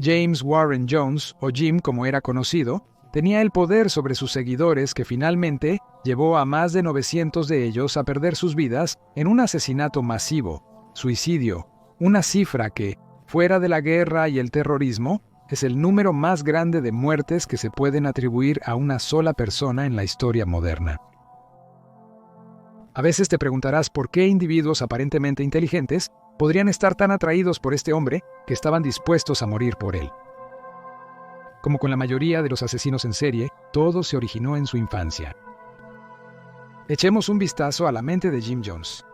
James Warren Jones, o Jim como era conocido, tenía el poder sobre sus seguidores que finalmente llevó a más de 900 de ellos a perder sus vidas en un asesinato masivo, suicidio, una cifra que, fuera de la guerra y el terrorismo, es el número más grande de muertes que se pueden atribuir a una sola persona en la historia moderna. A veces te preguntarás por qué individuos aparentemente inteligentes podrían estar tan atraídos por este hombre que estaban dispuestos a morir por él. Como con la mayoría de los asesinos en serie, todo se originó en su infancia. Echemos un vistazo a la mente de Jim Jones.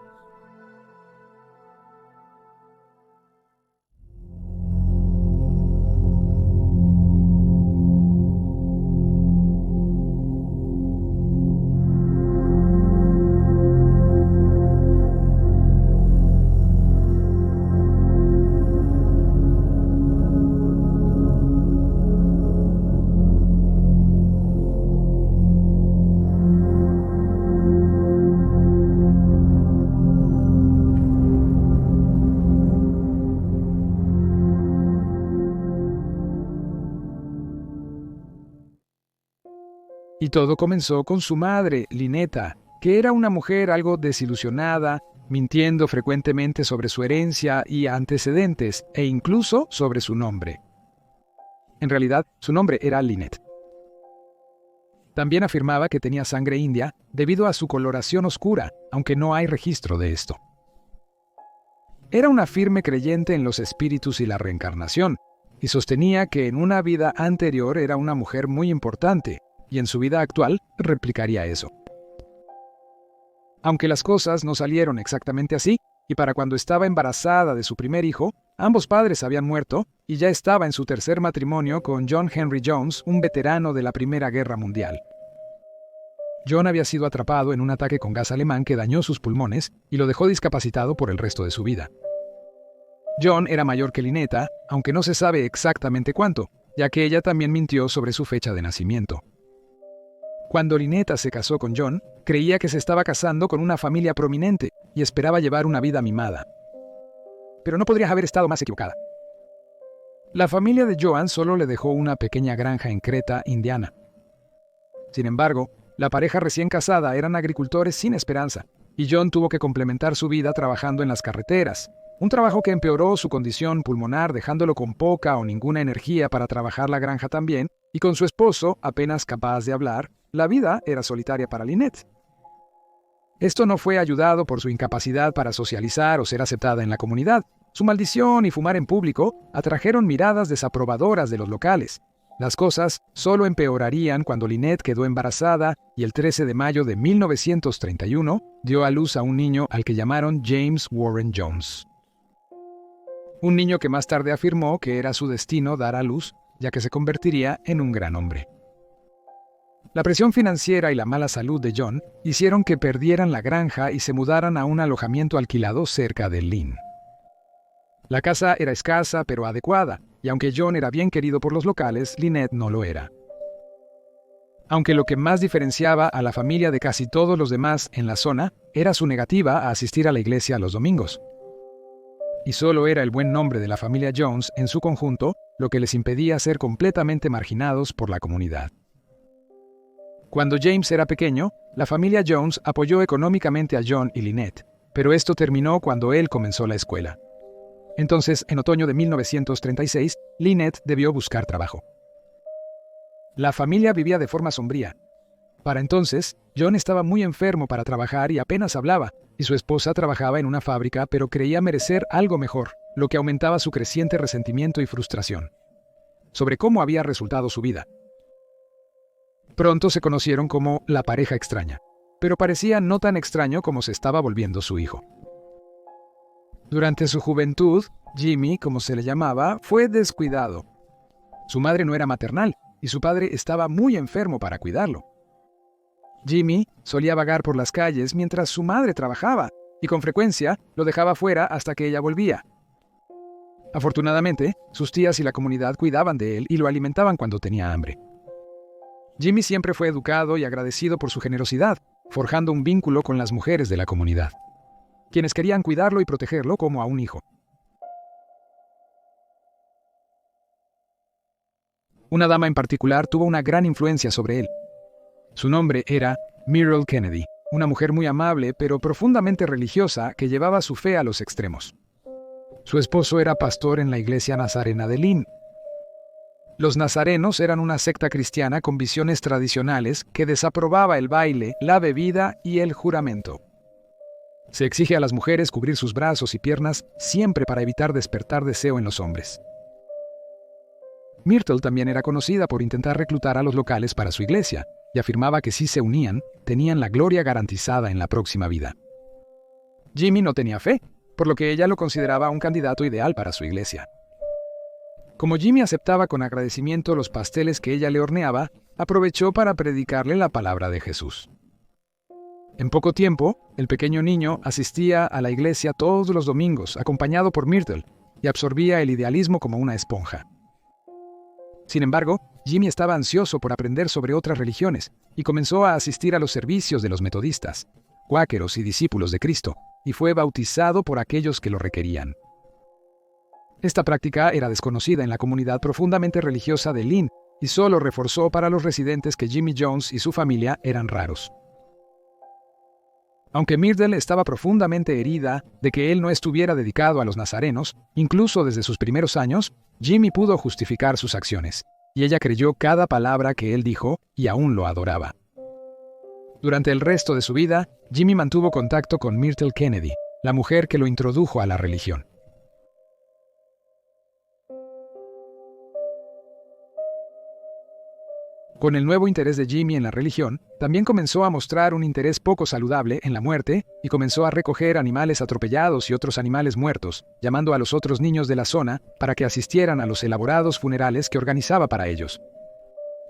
Y todo comenzó con su madre, Lynetta, que era una mujer algo desilusionada, mintiendo frecuentemente sobre su herencia y antecedentes, e incluso sobre su nombre. En realidad, su nombre era Lynette. También afirmaba que tenía sangre india debido a su coloración oscura, aunque no hay registro de esto. Era una firme creyente en los espíritus y la reencarnación, y sostenía que en una vida anterior era una mujer muy importante, y en su vida actual replicaría eso. Aunque las cosas no salieron exactamente así, y para cuando estaba embarazada de su primer hijo, ambos padres habían muerto y ya estaba en su tercer matrimonio con John Henry Jones, un veterano de la Primera Guerra Mundial. John había sido atrapado en un ataque con gas alemán que dañó sus pulmones y lo dejó discapacitado por el resto de su vida. John era mayor que Lynetta, aunque no se sabe exactamente cuánto, ya que ella también mintió sobre su fecha de nacimiento. Cuando Lynetta se casó con John, creía que se estaba casando con una familia prominente y esperaba llevar una vida mimada. Pero no podría haber estado más equivocada. La familia de Joan solo le dejó una pequeña granja en Creta, Indiana. Sin embargo, la pareja recién casada eran agricultores sin esperanza, y John tuvo que complementar su vida trabajando en las carreteras, un trabajo que empeoró su condición pulmonar dejándolo con poca o ninguna energía para trabajar la granja también, y con su esposo, apenas capaz de hablar, la vida era solitaria para Lynette. Esto no fue ayudado por su incapacidad para socializar o ser aceptada en la comunidad. Su maldición y fumar en público atrajeron miradas desaprobadoras de los locales. Las cosas solo empeorarían cuando Lynette quedó embarazada y el 13 de mayo de 1931 dio a luz a un niño al que llamaron James Warren Jones. Un niño que más tarde afirmó que era su destino dar a luz, ya que se convertiría en un gran hombre. La presión financiera y la mala salud de John hicieron que perdieran la granja y se mudaran a un alojamiento alquilado cerca de Lynn. La casa era escasa pero adecuada, y aunque John era bien querido por los locales, Lynette no lo era. Aunque lo que más diferenciaba a la familia de casi todos los demás en la zona era su negativa a asistir a la iglesia los domingos. Y solo era el buen nombre de la familia Jones en su conjunto lo que les impedía ser completamente marginados por la comunidad. Cuando James era pequeño, la familia Jones apoyó económicamente a John y Lynette, pero esto terminó cuando él comenzó la escuela. Entonces, en otoño de 1936, Lynette debió buscar trabajo. La familia vivía de forma sombría. Para entonces, John estaba muy enfermo para trabajar y apenas hablaba, y su esposa trabajaba en una fábrica pero creía merecer algo mejor, lo que aumentaba su creciente resentimiento y frustración sobre cómo había resultado su vida. Pronto se conocieron como la pareja extraña, pero parecía no tan extraño como se estaba volviendo su hijo. Durante su juventud, Jimmy, como se le llamaba, fue descuidado. Su madre no era maternal y su padre estaba muy enfermo para cuidarlo. Jimmy solía vagar por las calles mientras su madre trabajaba y con frecuencia lo dejaba fuera hasta que ella volvía. Afortunadamente, sus tías y la comunidad cuidaban de él y lo alimentaban cuando tenía hambre. Jimmy siempre fue educado y agradecido por su generosidad, forjando un vínculo con las mujeres de la comunidad, quienes querían cuidarlo y protegerlo como a un hijo. Una dama en particular tuvo una gran influencia sobre él. Su nombre era Myrtle Kennedy, una mujer muy amable pero profundamente religiosa que llevaba su fe a los extremos. Su esposo era pastor en la iglesia nazarena de Lynn. Los nazarenos eran una secta cristiana con visiones tradicionales que desaprobaba el baile, la bebida y el juramento. Se exige a las mujeres cubrir sus brazos y piernas siempre para evitar despertar deseo en los hombres. Myrtle también era conocida por intentar reclutar a los locales para su iglesia y afirmaba que si se unían, tenían la gloria garantizada en la próxima vida. Jimmy no tenía fe, por lo que ella lo consideraba un candidato ideal para su iglesia. Como Jimmy aceptaba con agradecimiento los pasteles que ella le horneaba, aprovechó para predicarle la palabra de Jesús. En poco tiempo, el pequeño niño asistía a la iglesia todos los domingos, acompañado por Myrtle, y absorbía el idealismo como una esponja. Sin embargo, Jimmy estaba ansioso por aprender sobre otras religiones y comenzó a asistir a los servicios de los metodistas, cuáqueros y discípulos de Cristo, y fue bautizado por aquellos que lo requerían. Esta práctica era desconocida en la comunidad profundamente religiosa de Lynn y solo reforzó para los residentes que Jimmy Jones y su familia eran raros. Aunque Myrtle estaba profundamente herida de que él no estuviera dedicado a los nazarenos, incluso desde sus primeros años, Jimmy pudo justificar sus acciones, y ella creyó cada palabra que él dijo y aún lo adoraba. Durante el resto de su vida, Jimmy mantuvo contacto con Myrtle Kennedy, la mujer que lo introdujo a la religión. Con el nuevo interés de Jimmy en la religión, también comenzó a mostrar un interés poco saludable en la muerte y comenzó a recoger animales atropellados y otros animales muertos, llamando a los otros niños de la zona para que asistieran a los elaborados funerales que organizaba para ellos.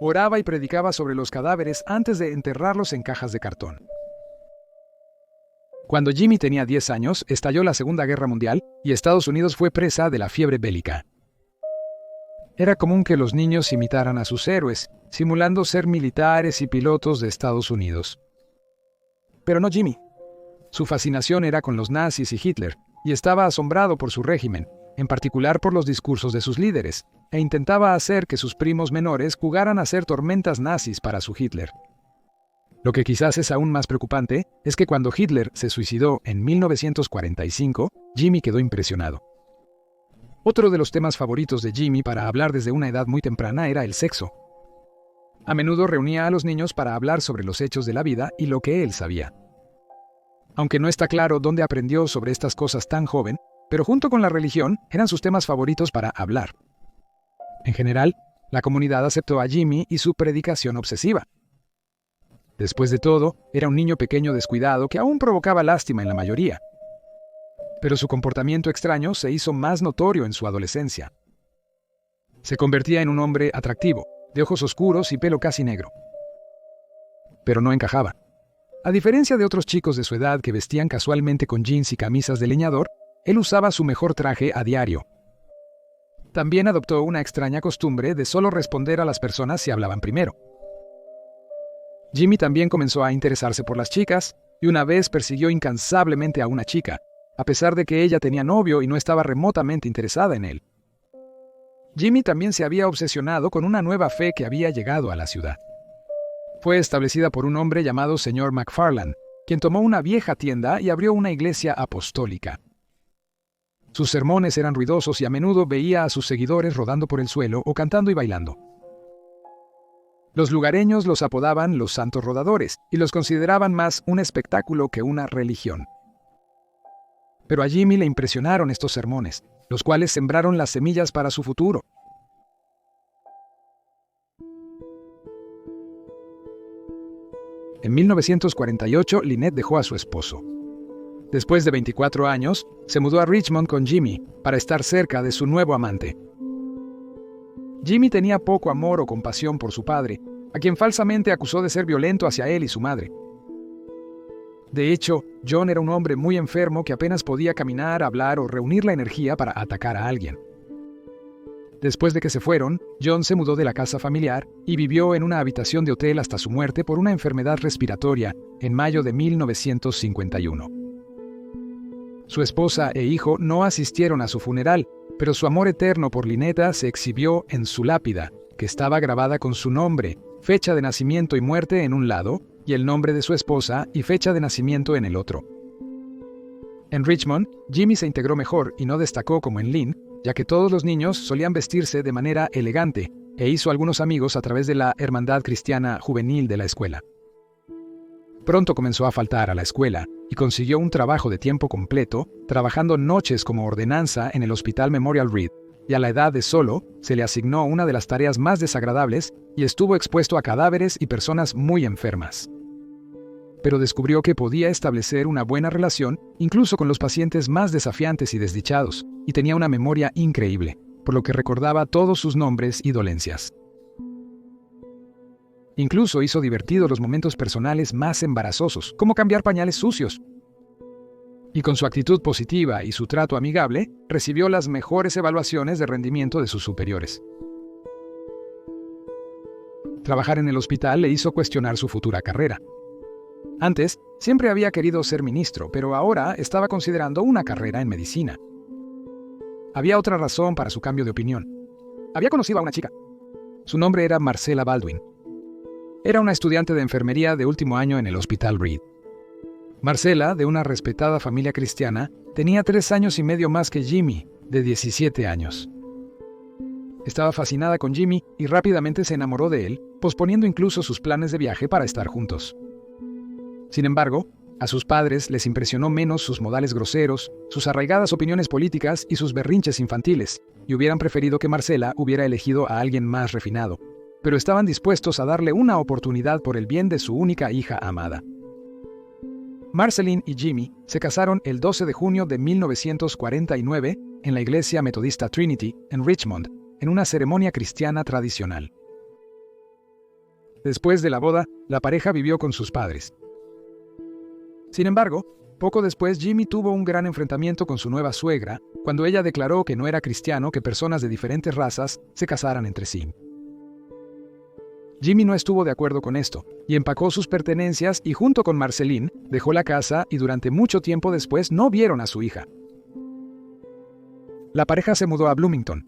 Oraba y predicaba sobre los cadáveres antes de enterrarlos en cajas de cartón. Cuando Jimmy tenía 10 años, estalló la Segunda Guerra Mundial y Estados Unidos fue presa de la fiebre bélica. Era común que los niños imitaran a sus héroes, simulando ser militares y pilotos de Estados Unidos. Pero no Jimmy. Su fascinación era con los nazis y Hitler, y estaba asombrado por su régimen, en particular por los discursos de sus líderes, e intentaba hacer que sus primos menores jugaran a ser tormentas nazis para su Hitler. Lo que quizás es aún más preocupante es que cuando Hitler se suicidó en 1945, Jimmy quedó impresionado. Otro de los temas favoritos de Jimmy para hablar desde una edad muy temprana era el sexo. A menudo reunía a los niños para hablar sobre los hechos de la vida y lo que él sabía. Aunque no está claro dónde aprendió sobre estas cosas tan joven, pero junto con la religión eran sus temas favoritos para hablar. En general, la comunidad aceptó a Jimmy y su predicación obsesiva. Después de todo, era un niño pequeño descuidado que aún provocaba lástima en la mayoría. Pero su comportamiento extraño se hizo más notorio en su adolescencia. Se convertía en un hombre atractivo, de ojos oscuros y pelo casi negro. Pero no encajaba. A diferencia de otros chicos de su edad que vestían casualmente con jeans y camisas de leñador, él usaba su mejor traje a diario. También adoptó una extraña costumbre de solo responder a las personas si hablaban primero. Jimmy también comenzó a interesarse por las chicas y una vez persiguió incansablemente a una chica, a pesar de que ella tenía novio y no estaba remotamente interesada en él. Jimmy también se había obsesionado con una nueva fe que había llegado a la ciudad. Fue establecida por un hombre llamado Sr. McFarland, quien tomó una vieja tienda y abrió una iglesia apostólica. Sus sermones eran ruidosos y a menudo veía a sus seguidores rodando por el suelo o cantando y bailando. Los lugareños los apodaban los Santos Rodadores y los consideraban más un espectáculo que una religión. Pero a Jimmy le impresionaron estos sermones, los cuales sembraron las semillas para su futuro. En 1948, Lynette dejó a su esposo. Después de 24 años, se mudó a Richmond con Jimmy para estar cerca de su nuevo amante. Jimmy tenía poco amor o compasión por su padre, a quien falsamente acusó de ser violento hacia él y su madre. De hecho, John era un hombre muy enfermo que apenas podía caminar, hablar o reunir la energía para atacar a alguien. Después de que se fueron, John se mudó de la casa familiar y vivió en una habitación de hotel hasta su muerte por una enfermedad respiratoria en mayo de 1951. Su esposa e hijo no asistieron a su funeral, pero su amor eterno por Lynetta se exhibió en su lápida, que estaba grabada con su nombre, fecha de nacimiento y muerte en un lado, y el nombre de su esposa y fecha de nacimiento en el otro. En Richmond, Jimmy se integró mejor y no destacó como en Lynn, ya que todos los niños solían vestirse de manera elegante, e hizo algunos amigos a través de la Hermandad Cristiana Juvenil de la escuela. Pronto comenzó a faltar a la escuela y consiguió un trabajo de tiempo completo, trabajando noches como ordenanza en el Hospital Memorial Reed, y a la edad de solo se le asignó una de las tareas más desagradables y estuvo expuesto a cadáveres y personas muy enfermas. Pero descubrió que podía establecer una buena relación incluso con los pacientes más desafiantes y desdichados, y tenía una memoria increíble, por lo que recordaba todos sus nombres y dolencias. Incluso hizo divertidos los momentos personales más embarazosos, como cambiar pañales sucios. Y con su actitud positiva y su trato amigable, recibió las mejores evaluaciones de rendimiento de sus superiores. Trabajar en el hospital le hizo cuestionar su futura carrera. Antes, siempre había querido ser ministro, pero ahora estaba considerando una carrera en medicina. Había otra razón para su cambio de opinión. Había conocido a una chica. Su nombre era Marcella Baldwin. Era una estudiante de enfermería de último año en el Hospital Reed. Marcella, de una respetada familia cristiana, tenía 3 años y medio más que Jimmy, de 17 años. Estaba fascinada con Jimmy y rápidamente se enamoró de él, posponiendo incluso sus planes de viaje para estar juntos. Sin embargo, a sus padres les impresionó menos sus modales groseros, sus arraigadas opiniones políticas y sus berrinches infantiles, y hubieran preferido que Marcella hubiera elegido a alguien más refinado, pero estaban dispuestos a darle una oportunidad por el bien de su única hija amada. Marceline y Jimmy se casaron el 12 de junio de 1949 en la iglesia metodista Trinity, en Richmond, en una ceremonia cristiana tradicional. Después de la boda, la pareja vivió con sus padres. Sin embargo, poco después Jimmy tuvo un gran enfrentamiento con su nueva suegra, cuando ella declaró que no era cristiano que personas de diferentes razas se casaran entre sí. Jimmy no estuvo de acuerdo con esto, y empacó sus pertenencias y junto con Marceline dejó la casa y durante mucho tiempo después no vieron a su hija. La pareja se mudó a Bloomington.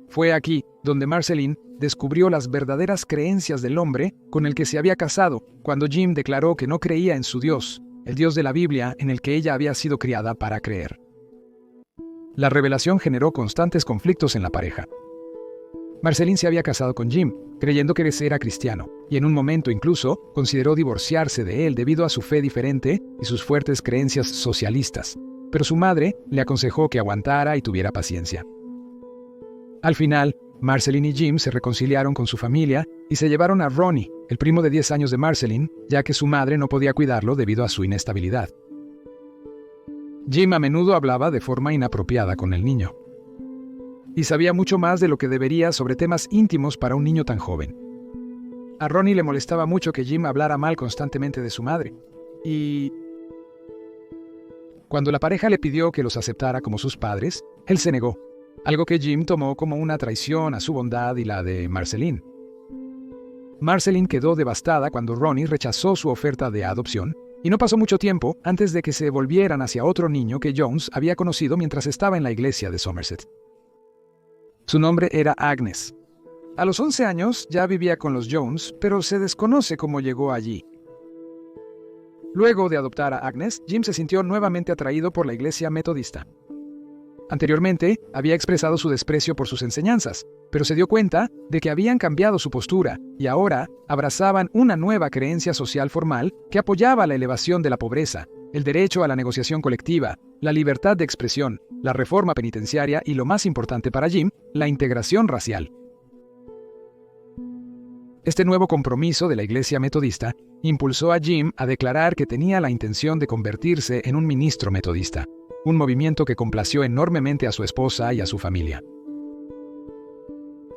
Fue aquí donde Marceline descubrió las verdaderas creencias del hombre con el que se había casado, cuando Jim declaró que no creía en su Dios, el Dios de la Biblia en el que ella había sido criada para creer. La revelación generó constantes conflictos en la pareja. Marceline se había casado con Jim, creyendo que era cristiano, y en un momento incluso consideró divorciarse de él debido a su fe diferente y sus fuertes creencias socialistas, pero su madre le aconsejó que aguantara y tuviera paciencia. Al final, Marceline y Jim se reconciliaron con su familia y se llevaron a Ronnie, el primo de 10 años de Marceline, ya que su madre no podía cuidarlo debido a su inestabilidad. Jim a menudo hablaba de forma inapropiada con el niño, y sabía mucho más de lo que debería sobre temas íntimos para un niño tan joven. A Ronnie le molestaba mucho que Jim hablara mal constantemente de su madre, y cuando la pareja le pidió que los aceptara como sus padres, él se negó, algo que Jim tomó como una traición a su bondad y la de Marceline. Marceline quedó devastada cuando Ronnie rechazó su oferta de adopción, y no pasó mucho tiempo antes de que se volvieran hacia otro niño que Jones había conocido mientras estaba en la iglesia de Somerset. Su nombre era Agnes. A los 11 años ya vivía con los Jones, pero se desconoce cómo llegó allí. Luego de adoptar a Agnes, Jim se sintió nuevamente atraído por la iglesia metodista. Anteriormente, había expresado su desprecio por sus enseñanzas, pero se dio cuenta de que habían cambiado su postura y ahora abrazaban una nueva creencia social formal que apoyaba la elevación de la pobreza, el derecho a la negociación colectiva, la libertad de expresión, la reforma penitenciaria y, lo más importante para Jim, la integración racial. Este nuevo compromiso de la iglesia metodista impulsó a Jim a declarar que tenía la intención de convertirse en un ministro metodista, un movimiento que complació enormemente a su esposa y a su familia.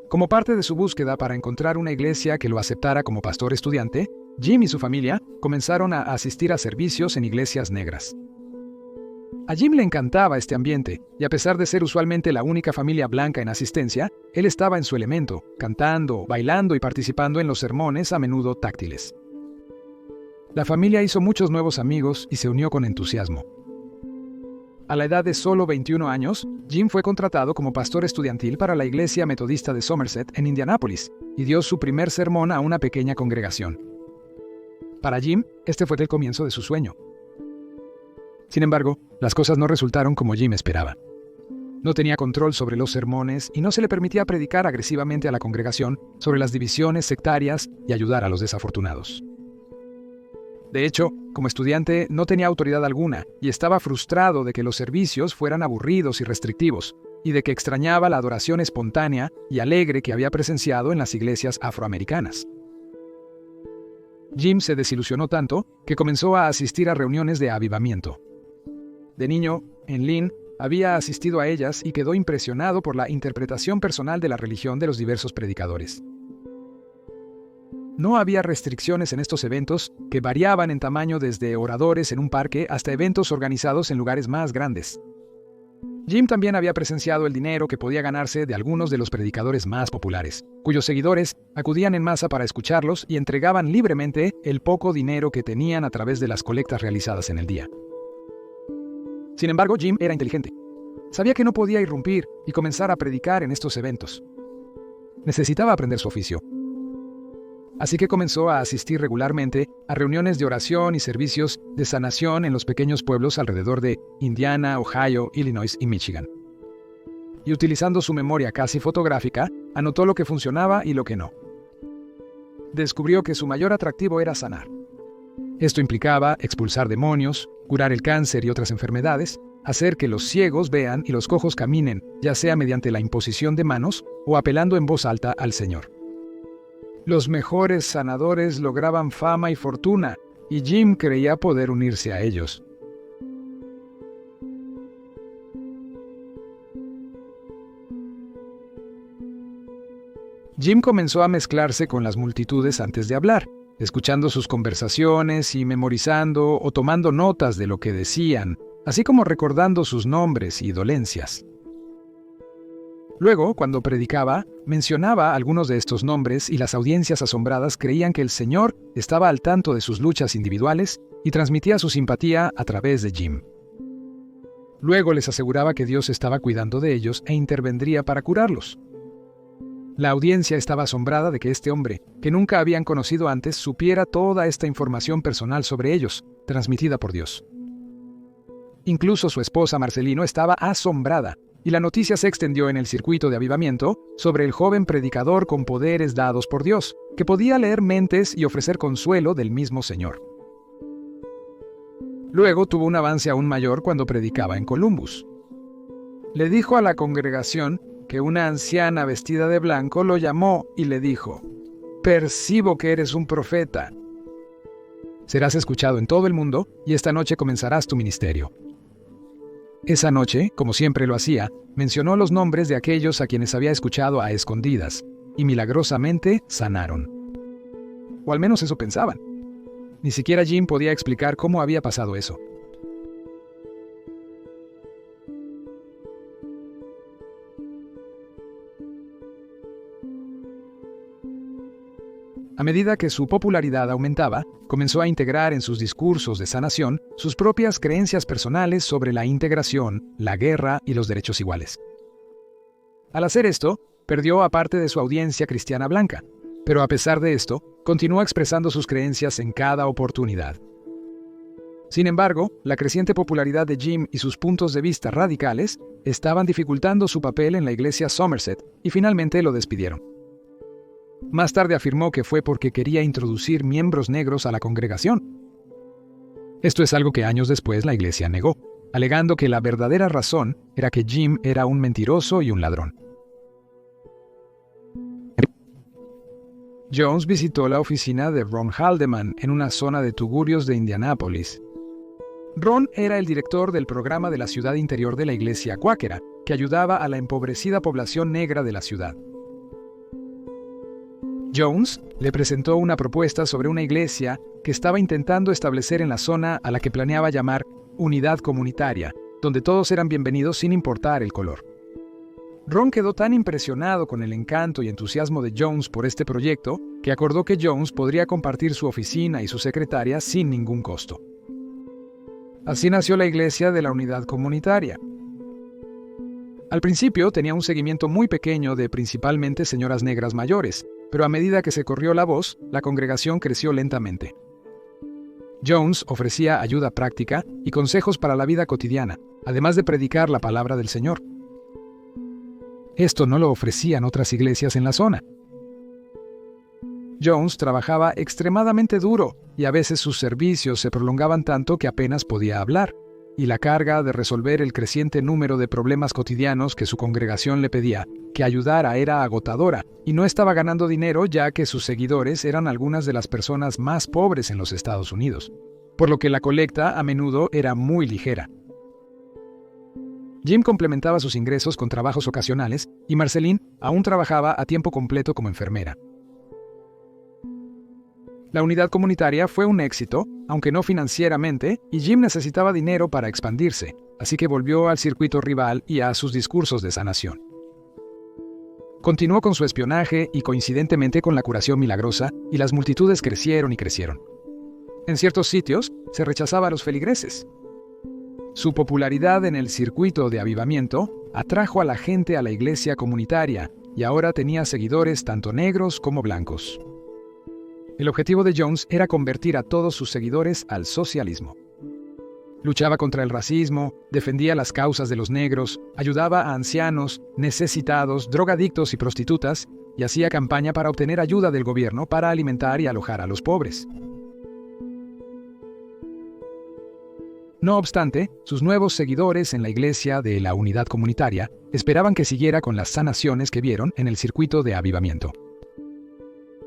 Como parte de su búsqueda para encontrar una iglesia que lo aceptara como pastor estudiante, Jim y su familia comenzaron a asistir a servicios en iglesias negras. A Jim le encantaba este ambiente, y a pesar de ser usualmente la única familia blanca en asistencia, él estaba en su elemento, cantando, bailando y participando en los sermones a menudo táctiles. La familia hizo muchos nuevos amigos y se unió con entusiasmo. A la edad de solo 21 años, Jim fue contratado como pastor estudiantil para la Iglesia Metodista de Somerset en Indianápolis y dio su primer sermón a una pequeña congregación. Para Jim, este fue el comienzo de su sueño. Sin embargo, las cosas no resultaron como Jim esperaba. No tenía control sobre los sermones y no se le permitía predicar agresivamente a la congregación sobre las divisiones sectarias y ayudar a los desafortunados. De hecho, como estudiante no tenía autoridad alguna y estaba frustrado de que los servicios fueran aburridos y restrictivos, y de que extrañaba la adoración espontánea y alegre que había presenciado en las iglesias afroamericanas. Jim se desilusionó tanto que comenzó a asistir a reuniones de avivamiento. De niño, en Lynn, había asistido a ellas y quedó impresionado por la interpretación personal de la religión de los diversos predicadores. No había restricciones en estos eventos que variaban en tamaño desde oradores en un parque hasta eventos organizados en lugares más grandes. Jim también había presenciado el dinero que podía ganarse de algunos de los predicadores más populares, cuyos seguidores acudían en masa para escucharlos y entregaban libremente el poco dinero que tenían a través de las colectas realizadas en el día. Sin embargo, Jim era inteligente. Sabía que no podía irrumpir y comenzar a predicar en estos eventos. Necesitaba aprender su oficio. Así que comenzó a asistir regularmente a reuniones de oración y servicios de sanación en los pequeños pueblos alrededor de Indiana, Ohio, Illinois y Michigan. Y utilizando su memoria casi fotográfica, anotó lo que funcionaba y lo que no. Descubrió que su mayor atractivo era sanar. Esto implicaba expulsar demonios, curar el cáncer y otras enfermedades, hacer que los ciegos vean y los cojos caminen, ya sea mediante la imposición de manos o apelando en voz alta al Señor. Los mejores sanadores lograban fama y fortuna, y Jim creía poder unirse a ellos. Jim comenzó a mezclarse con las multitudes antes de hablar, escuchando sus conversaciones y memorizando o tomando notas de lo que decían, así como recordando sus nombres y dolencias. Luego, cuando predicaba, mencionaba algunos de estos nombres y las audiencias asombradas creían que el Señor estaba al tanto de sus luchas individuales y transmitía su simpatía a través de Jim. Luego les aseguraba que Dios estaba cuidando de ellos e intervendría para curarlos. La audiencia estaba asombrada de que este hombre, que nunca habían conocido antes, supiera toda esta información personal sobre ellos, transmitida por Dios. Incluso su esposa Marcelino estaba asombrada, y la noticia se extendió en el circuito de avivamiento sobre el joven predicador con poderes dados por Dios, que podía leer mentes y ofrecer consuelo del mismo Señor. Luego tuvo un avance aún mayor cuando predicaba en Columbus. Le dijo a la congregación que una anciana vestida de blanco lo llamó y le dijo: «Percibo que eres un profeta. Serás escuchado en todo el mundo y esta noche comenzarás tu ministerio». Esa noche, como siempre lo hacía, mencionó los nombres de aquellos a quienes había escuchado a escondidas, y milagrosamente sanaron. O al menos eso pensaban. Ni siquiera Jim podía explicar cómo había pasado eso. A medida que su popularidad aumentaba, comenzó a integrar en sus discursos de sanación sus propias creencias personales sobre la integración, la guerra y los derechos iguales. Al hacer esto, perdió a parte de su audiencia cristiana blanca, pero a pesar de esto, continuó expresando sus creencias en cada oportunidad. Sin embargo, la creciente popularidad de Jim y sus puntos de vista radicales estaban dificultando su papel en la iglesia Somerset y finalmente lo despidieron. Más tarde afirmó que fue porque quería introducir miembros negros a la congregación. Esto es algo que años después la iglesia negó, alegando que la verdadera razón era que Jim era un mentiroso y un ladrón. Jones visitó la oficina de Ron Haldeman en una zona de tugurios de Indianápolis. Ron era el director del programa de la ciudad interior de la iglesia cuáquera, que ayudaba a la empobrecida población negra de la ciudad. Jones le presentó una propuesta sobre una iglesia que estaba intentando establecer en la zona a la que planeaba llamar Unidad Comunitaria, donde todos eran bienvenidos sin importar el color. Ron quedó tan impresionado con el encanto y entusiasmo de Jones por este proyecto que acordó que Jones podría compartir su oficina y su secretaria sin ningún costo. Así nació la Iglesia de la Unidad Comunitaria. Al principio tenía un seguimiento muy pequeño de principalmente señoras negras mayores, pero a medida que se corrió la voz, la congregación creció lentamente. Jones ofrecía ayuda práctica y consejos para la vida cotidiana, además de predicar la palabra del Señor. Esto no lo ofrecían otras iglesias en la zona. Jones trabajaba extremadamente duro y a veces sus servicios se prolongaban tanto que apenas podía hablar, y la carga de resolver el creciente número de problemas cotidianos que su congregación le pedía que ayudara era agotadora, y no estaba ganando dinero ya que sus seguidores eran algunas de las personas más pobres en los Estados Unidos, por lo que la colecta a menudo era muy ligera. Jim complementaba sus ingresos con trabajos ocasionales y Marceline aún trabajaba a tiempo completo como enfermera. La unidad comunitaria fue un éxito, aunque no financieramente, y Jim necesitaba dinero para expandirse, así que volvió al circuito rival y a sus discursos de sanación. Continuó con su espionaje y coincidentemente con la curación milagrosa, y las multitudes crecieron y crecieron. En ciertos sitios se rechazaba a los feligreses. Su popularidad en el circuito de avivamiento atrajo a la gente a la iglesia comunitaria, y ahora tenía seguidores tanto negros como blancos. El objetivo de Jones era convertir a todos sus seguidores al socialismo. Luchaba contra el racismo, defendía las causas de los negros, ayudaba a ancianos, necesitados, drogadictos y prostitutas, y hacía campaña para obtener ayuda del gobierno para alimentar y alojar a los pobres. No obstante, sus nuevos seguidores en la iglesia de la Unidad Comunitaria esperaban que siguiera con las sanaciones que vieron en el circuito de avivamiento.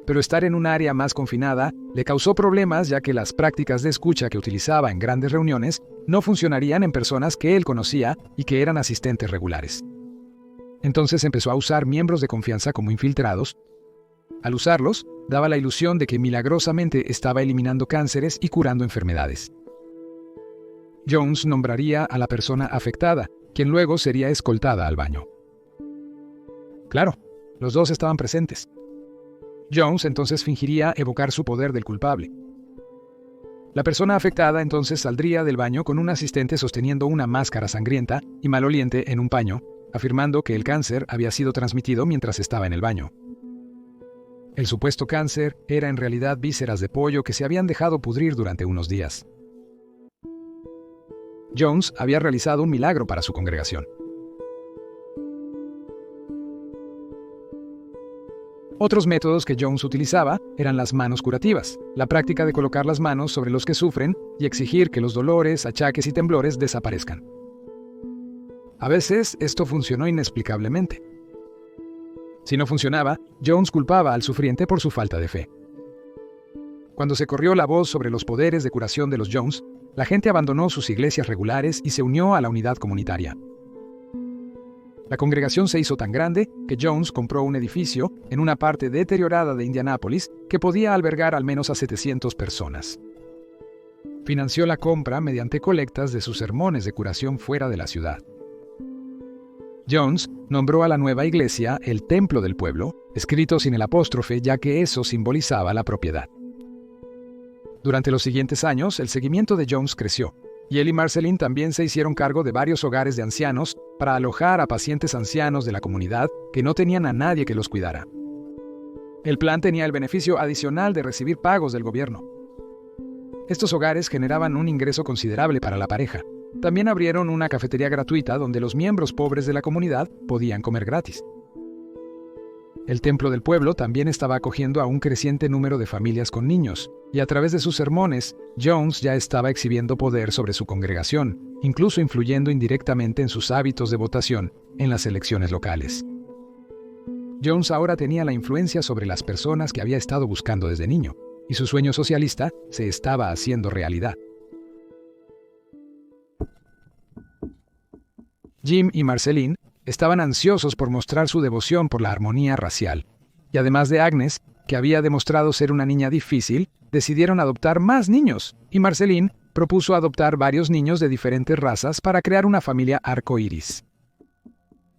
Pero estar en un área más confinada le causó problemas ya que las prácticas de escucha que utilizaba en grandes reuniones no funcionarían en personas que él conocía y que eran asistentes regulares. Entonces empezó a usar miembros de confianza como infiltrados. Al usarlos, daba la ilusión de que milagrosamente estaba eliminando cánceres y curando enfermedades. Jones nombraría a la persona afectada, quien luego sería escoltada al baño. Claro, los dos estaban presentes. Jones entonces fingiría evocar su poder del culpable. La persona afectada entonces saldría del baño con un asistente sosteniendo una máscara sangrienta y maloliente en un paño, afirmando que el cáncer había sido transmitido mientras estaba en el baño. El supuesto cáncer era en realidad vísceras de pollo que se habían dejado pudrir durante unos días. Jones había realizado un milagro para su congregación. Otros métodos que Jones utilizaba eran las manos curativas, la práctica de colocar las manos sobre los que sufren y exigir que los dolores, achaques y temblores desaparezcan. A veces esto funcionó inexplicablemente. Si no funcionaba, Jones culpaba al sufriente por su falta de fe. Cuando se corrió la voz sobre los poderes de curación de los Jones, la gente abandonó sus iglesias regulares y se unió a la unidad comunitaria. La congregación se hizo tan grande que Jones compró un edificio en una parte deteriorada de Indianápolis que podía albergar al menos a 700 personas. Financió la compra mediante colectas de sus sermones de curación fuera de la ciudad. Jones nombró a la nueva iglesia el Templo del Pueblo, escrito sin el apóstrofe ya que eso simbolizaba la propiedad. Durante los siguientes años, el seguimiento de Jones creció, y él y Marceline también se hicieron cargo de varios hogares de ancianos para alojar a pacientes ancianos de la comunidad que no tenían a nadie que los cuidara. El plan tenía el beneficio adicional de recibir pagos del gobierno. Estos hogares generaban un ingreso considerable para la pareja. También abrieron una cafetería gratuita donde los miembros pobres de la comunidad podían comer gratis. El Templo del Pueblo también estaba acogiendo a un creciente número de familias con niños, y a través de sus sermones, Jones ya estaba exhibiendo poder sobre su congregación, incluso influyendo indirectamente en sus hábitos de votación en las elecciones locales. Jones ahora tenía la influencia sobre las personas que había estado buscando desde niño, y su sueño socialista se estaba haciendo realidad. Jim y Marceline estaban ansiosos por mostrar su devoción por la armonía racial, y además de Agnes, que había demostrado ser una niña difícil, decidieron adoptar más niños, y Marceline propuso adoptar varios niños de diferentes razas para crear una familia arcoíris.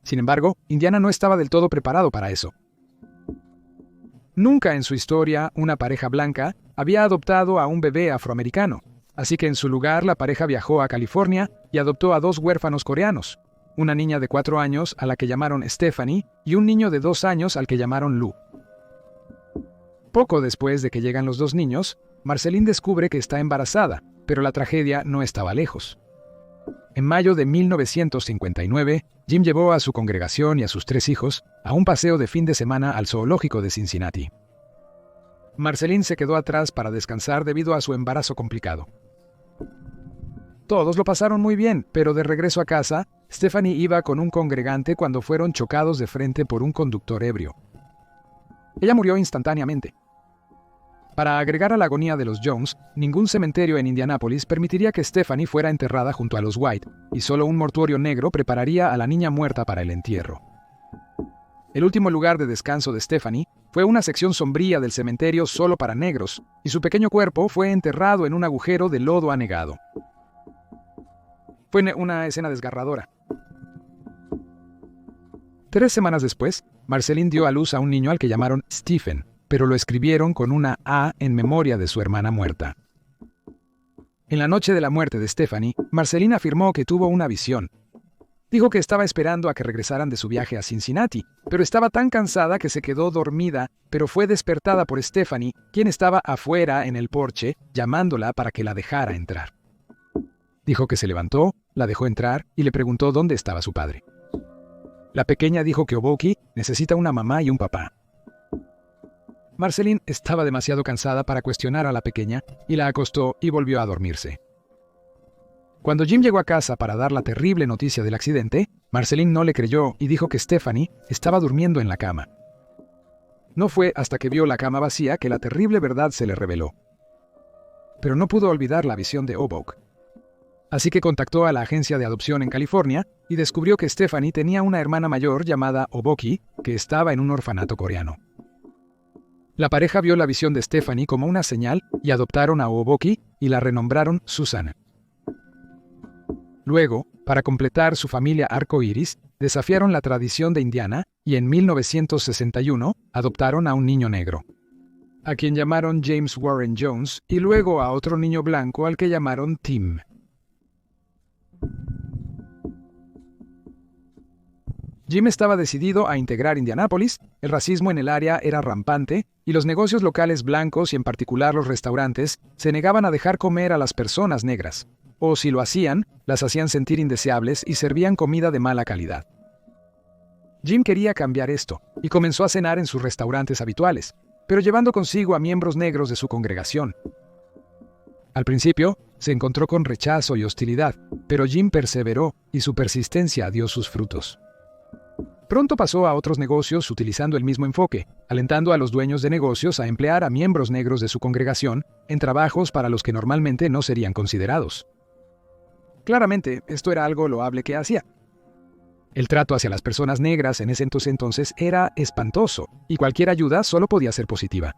Sin embargo, Indiana no estaba del todo preparado para eso. Nunca en su historia una pareja blanca había adoptado a un bebé afroamericano, Así que en su lugar la pareja viajó a California y adoptó a 2 huérfanos coreanos, una niña de 4 años a la que llamaron Stephanie y un niño de 2 años al que llamaron Lou. Poco después de que llegan los 2 niños, Marceline descubre que está embarazada, pero la tragedia no estaba lejos. En mayo de 1959, Jim llevó a su congregación y a sus 3 hijos a un paseo de fin de semana al zoológico de Cincinnati. Marceline se quedó atrás para descansar debido a su embarazo complicado. Todos lo pasaron muy bien, pero de regreso a casa, Stephanie iba con un congregante cuando fueron chocados de frente por un conductor ebrio. Ella murió instantáneamente. Para agregar a la agonía de los Jones, ningún cementerio en Indianápolis permitiría que Stephanie fuera enterrada junto a los White, y solo un mortuorio negro prepararía a la niña muerta para el entierro. El último lugar de descanso de Stephanie fue una sección sombría del cementerio solo para negros, y su pequeño cuerpo fue enterrado en un agujero de lodo anegado. Fue una escena desgarradora. 3 semanas después, Marceline dio a luz a un niño al que llamaron Stephen, pero lo escribieron con una A en memoria de su hermana muerta. En la noche de la muerte de Stephanie, Marceline afirmó que tuvo una visión. Dijo que estaba esperando a que regresaran de su viaje a Cincinnati, pero estaba tan cansada que se quedó dormida, pero fue despertada por Stephanie, quien estaba afuera en el porche, llamándola para que la dejara entrar. Dijo que se levantó, la dejó entrar y le preguntó dónde estaba su padre. La pequeña dijo que Oboki necesita una mamá y un papá. Marceline estaba demasiado cansada para cuestionar a la pequeña y la acostó y volvió a dormirse. Cuando Jim llegó a casa para dar la terrible noticia del accidente, Marceline no le creyó y dijo que Stephanie estaba durmiendo en la cama. No fue hasta que vio la cama vacía que la terrible verdad se le reveló. Pero no pudo olvidar la visión de Obok. Así que contactó a la agencia de adopción en California y descubrió que Stephanie tenía una hermana mayor llamada Oboki que estaba en un orfanato coreano. La pareja vio la visión de Stephanie como una señal y adoptaron a Oboki y la renombraron Susana. Luego, para completar su familia arcoíris, desafiaron la tradición de Indiana y en 1961 adoptaron a un niño negro, a quien llamaron James Warren Jones, y luego a otro niño blanco al que llamaron Tim. Jim estaba decidido a integrar Indianápolis, el racismo en el área era rampante, y los negocios locales blancos y en particular los restaurantes se negaban a dejar comer a las personas negras, o si lo hacían, las hacían sentir indeseables y servían comida de mala calidad. Jim quería cambiar esto, y comenzó a cenar en sus restaurantes habituales, pero llevando consigo a miembros negros de su congregación. Al principio, se encontró con rechazo y hostilidad, pero Jim perseveró y su persistencia dio sus frutos. Pronto pasó a otros negocios utilizando el mismo enfoque, alentando a los dueños de negocios a emplear a miembros negros de su congregación en trabajos para los que normalmente no serían considerados. Claramente, esto era algo loable que hacía. El trato hacia las personas negras en ese entonces era espantoso, y cualquier ayuda solo podía ser positiva.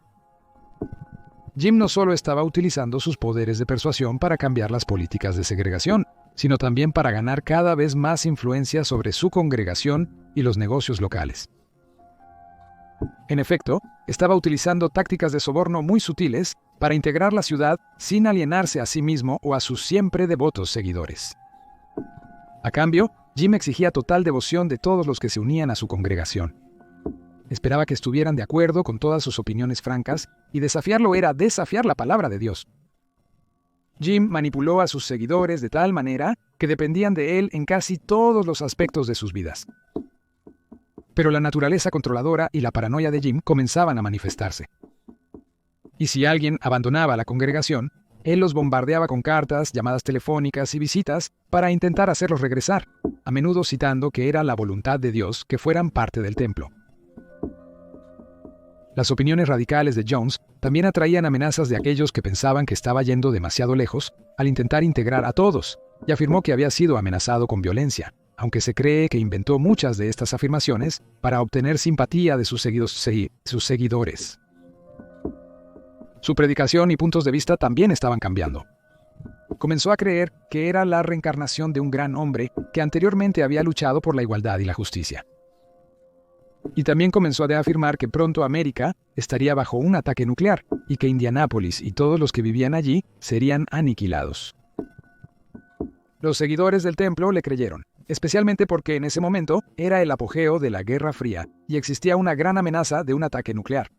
Jim no solo estaba utilizando sus poderes de persuasión para cambiar las políticas de segregación, sino también para ganar cada vez más influencia sobre su congregación y los negocios locales. En efecto, estaba utilizando tácticas de soborno muy sutiles para integrar la ciudad sin alienarse a sí mismo o a sus siempre devotos seguidores. A cambio, Jim exigía total devoción de todos los que se unían a su congregación. Esperaba que estuvieran de acuerdo con todas sus opiniones francas, y desafiarlo era desafiar la palabra de Dios. Jim manipuló a sus seguidores de tal manera que dependían de él en casi todos los aspectos de sus vidas. Pero la naturaleza controladora y la paranoia de Jim comenzaban a manifestarse. Y si alguien abandonaba la congregación, él los bombardeaba con cartas, llamadas telefónicas y visitas para intentar hacerlos regresar, a menudo citando que era la voluntad de Dios que fueran parte del templo. Las opiniones radicales de Jones también atraían amenazas de aquellos que pensaban que estaba yendo demasiado lejos al intentar integrar a todos, y afirmó que había sido amenazado con violencia, aunque se cree que inventó muchas de estas afirmaciones para obtener simpatía de sus seguidores. Su predicación y puntos de vista también estaban cambiando. Comenzó a creer que era la reencarnación de un gran hombre que anteriormente había luchado por la igualdad y la justicia. Y también comenzó a afirmar que pronto América estaría bajo un ataque nuclear y que Indianápolis y todos los que vivían allí serían aniquilados. Los seguidores del templo le creyeron, especialmente porque en ese momento era el apogeo de la Guerra Fría y existía una gran amenaza de un ataque nuclear.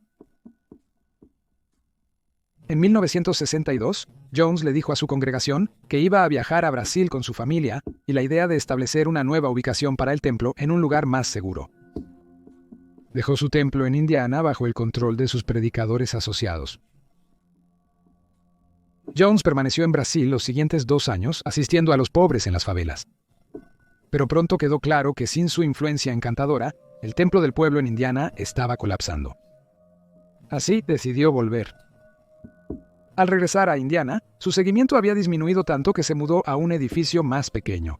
En 1962, Jones le dijo a su congregación que iba a viajar a Brasil con su familia y la idea de establecer una nueva ubicación para el templo en un lugar más seguro. Dejó su templo en Indiana bajo el control de sus predicadores asociados. Jones permaneció en Brasil los siguientes 2 años asistiendo a los pobres en las favelas. Pero pronto quedó claro que sin su influencia encantadora, el templo del pueblo en Indiana estaba colapsando. Así decidió volver. Al regresar a Indiana, su seguimiento había disminuido tanto que se mudó a un edificio más pequeño.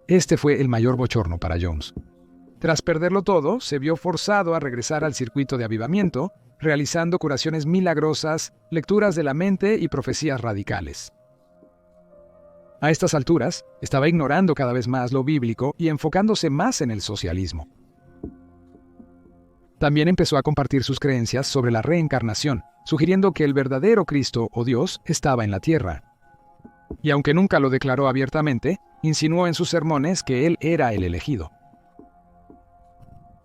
Este fue el mayor bochorno para Jones. Tras perderlo todo, se vio forzado a regresar al circuito de avivamiento, realizando curaciones milagrosas, lecturas de la mente y profecías radicales. A estas alturas, estaba ignorando cada vez más lo bíblico y enfocándose más en el socialismo. También empezó a compartir sus creencias sobre la reencarnación, sugiriendo que el verdadero Cristo o Dios estaba en la tierra. Y aunque nunca lo declaró abiertamente, insinuó en sus sermones que él era el elegido.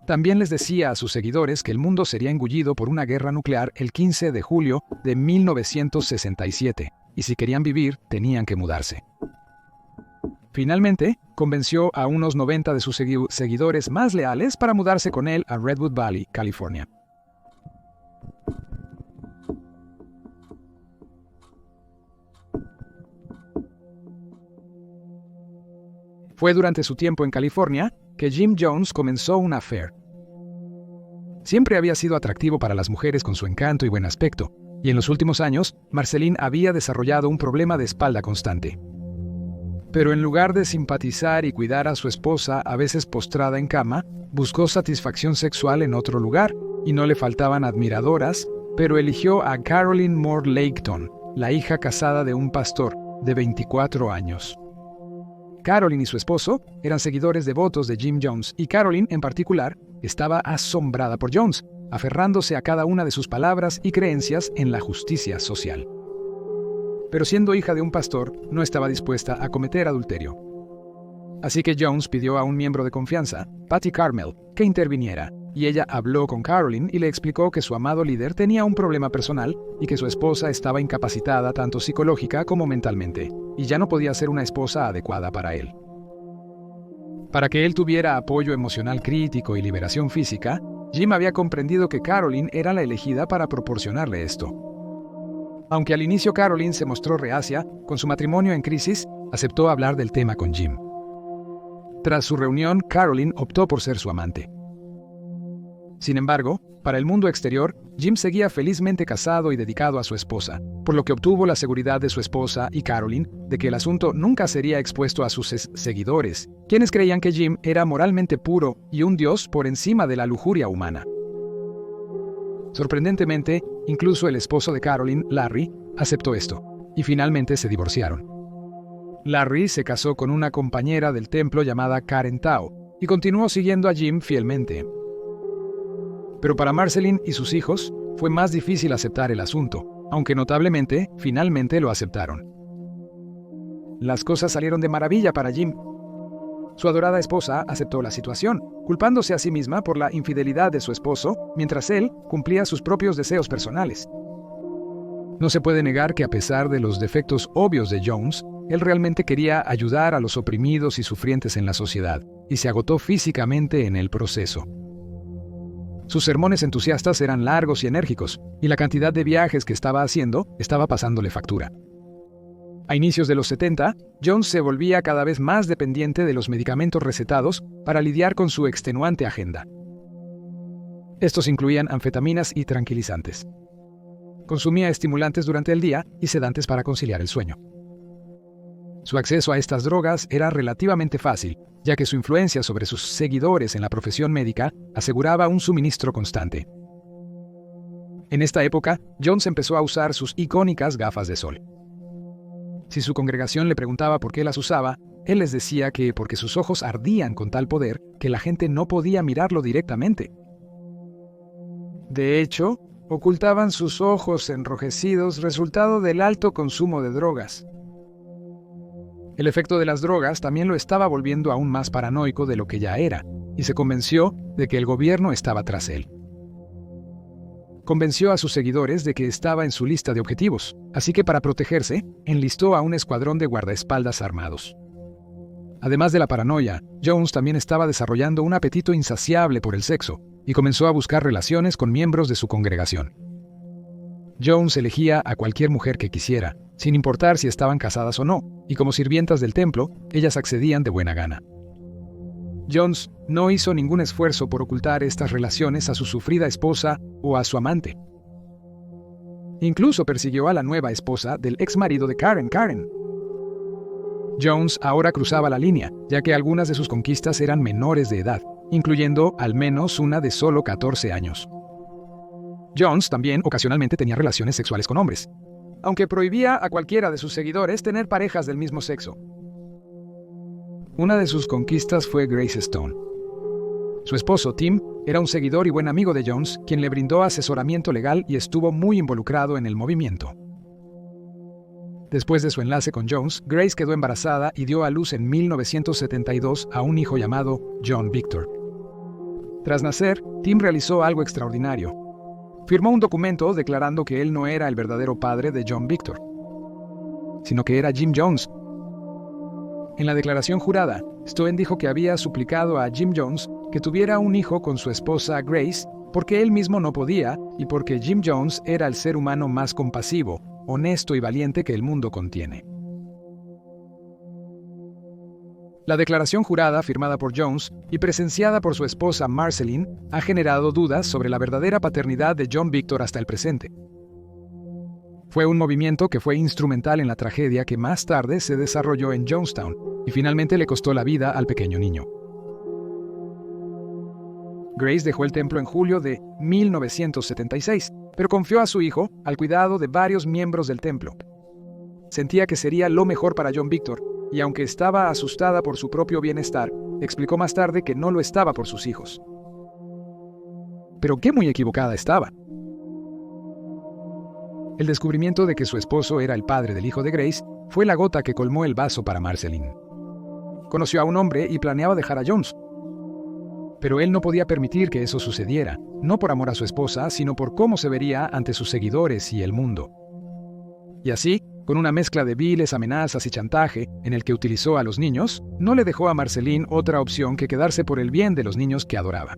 También les decía a sus seguidores que el mundo sería engullido por una guerra nuclear el 15 de julio de 1967, y si querían vivir, tenían que mudarse. Finalmente, convenció a unos 90 de sus seguidores más leales para mudarse con él a Redwood Valley, California. Fue durante su tiempo en California que Jim Jones comenzó una affair. Siempre había sido atractivo para las mujeres con su encanto y buen aspecto, y en los últimos años, Marceline había desarrollado un problema de espalda constante. Pero en lugar de simpatizar y cuidar a su esposa, a veces postrada en cama, buscó satisfacción sexual en otro lugar, y no le faltaban admiradoras, pero eligió a Caroline Moore Laketon, la hija casada de un pastor de 24 años. Caroline y su esposo eran seguidores devotos de Jim Jones, y Caroline, en particular, estaba asombrada por Jones, aferrándose a cada una de sus palabras y creencias en la justicia social. Pero siendo hija de un pastor, no estaba dispuesta a cometer adulterio. Así que Jones pidió a un miembro de confianza, Patty Carmel, que interviniera, y ella habló con Caroline y le explicó que su amado líder tenía un problema personal y que su esposa estaba incapacitada tanto psicológica como mentalmente, y ya no podía ser una esposa adecuada para él. Para que él tuviera apoyo emocional crítico y liberación física, Jim había comprendido que Caroline era la elegida para proporcionarle esto. Aunque al inicio Caroline se mostró reacia, con su matrimonio en crisis, aceptó hablar del tema con Jim. Tras su reunión, Caroline optó por ser su amante. Sin embargo, para el mundo exterior, Jim seguía felizmente casado y dedicado a su esposa, por lo que obtuvo la seguridad de su esposa y Caroline de que el asunto nunca sería expuesto a sus seguidores, quienes creían que Jim era moralmente puro y un dios por encima de la lujuria humana. Sorprendentemente, incluso el esposo de Caroline, Larry, aceptó esto, y finalmente se divorciaron. Larry se casó con una compañera del templo llamada Karen Tao, y continuó siguiendo a Jim fielmente. Pero para Marceline y sus hijos, fue más difícil aceptar el asunto, aunque notablemente, finalmente lo aceptaron. Las cosas salieron de maravilla para Jim. Su adorada esposa aceptó la situación, culpándose a sí misma por la infidelidad de su esposo, mientras él cumplía sus propios deseos personales. No se puede negar que a pesar de los defectos obvios de Jones, él realmente quería ayudar a los oprimidos y sufrientes en la sociedad, y se agotó físicamente en el proceso. Sus sermones entusiastas eran largos y enérgicos, y la cantidad de viajes que estaba haciendo estaba pasándole factura. A inicios de los 70, Jones se volvía cada vez más dependiente de los medicamentos recetados para lidiar con su extenuante agenda. Estos incluían anfetaminas y tranquilizantes. Consumía estimulantes durante el día y sedantes para conciliar el sueño. Su acceso a estas drogas era relativamente fácil, ya que su influencia sobre sus seguidores en la profesión médica aseguraba un suministro constante. En esta época, Jones empezó a usar sus icónicas gafas de sol. Si su congregación le preguntaba por qué las usaba, él les decía que porque sus ojos ardían con tal poder que la gente no podía mirarlo directamente. De hecho, ocultaban sus ojos enrojecidos resultado del alto consumo de drogas. El efecto de las drogas también lo estaba volviendo aún más paranoico de lo que ya era, y se convenció de que el gobierno estaba tras él. Convenció a sus seguidores de que estaba en su lista de objetivos, así que para protegerse, enlistó a un escuadrón de guardaespaldas armados. Además de la paranoia, Jones también estaba desarrollando un apetito insaciable por el sexo y comenzó a buscar relaciones con miembros de su congregación. Jones elegía a cualquier mujer que quisiera, sin importar si estaban casadas o no, y como sirvientas del templo, ellas accedían de buena gana. Jones no hizo ningún esfuerzo por ocultar estas relaciones a su sufrida esposa o a su amante. Incluso persiguió a la nueva esposa del ex marido de Karen. Jones ahora cruzaba la línea, ya que algunas de sus conquistas eran menores de edad, incluyendo al menos una de solo 14 años. Jones también ocasionalmente tenía relaciones sexuales con hombres, aunque prohibía a cualquiera de sus seguidores tener parejas del mismo sexo. Una de sus conquistas fue Grace Stone. Su esposo, Tim, era un seguidor y buen amigo de Jones, quien le brindó asesoramiento legal y estuvo muy involucrado en el movimiento. Después de su enlace con Jones, Grace quedó embarazada y dio a luz en 1972 a un hijo llamado John Victor. Tras nacer, Tim realizó algo extraordinario. Firmó un documento declarando que él no era el verdadero padre de John Victor, sino que era Jim Jones. En la declaración jurada, Stone dijo que había suplicado a Jim Jones que tuviera un hijo con su esposa Grace porque él mismo no podía y porque Jim Jones era el ser humano más compasivo, honesto y valiente que el mundo contiene. La declaración jurada firmada por Jones y presenciada por su esposa Marceline ha generado dudas sobre la verdadera paternidad de John Victor hasta el presente. Fue un movimiento que fue instrumental en la tragedia que más tarde se desarrolló en Jonestown y finalmente le costó la vida al pequeño niño. Grace dejó el templo en julio de 1976, pero confió a su hijo al cuidado de varios miembros del templo. Sentía que sería lo mejor para John Victor, y aunque estaba asustada por su propio bienestar, explicó más tarde que no lo estaba por sus hijos. Pero qué muy equivocada estaba. El descubrimiento de que su esposo era el padre del hijo de Grace fue la gota que colmó el vaso para Marceline. Conoció a un hombre y planeaba dejar a Jones. Pero él no podía permitir que eso sucediera, no por amor a su esposa, sino por cómo se vería ante sus seguidores y el mundo. Y así, con una mezcla de viles amenazas y chantaje en el que utilizó a los niños, no le dejó a Marceline otra opción que quedarse por el bien de los niños que adoraba.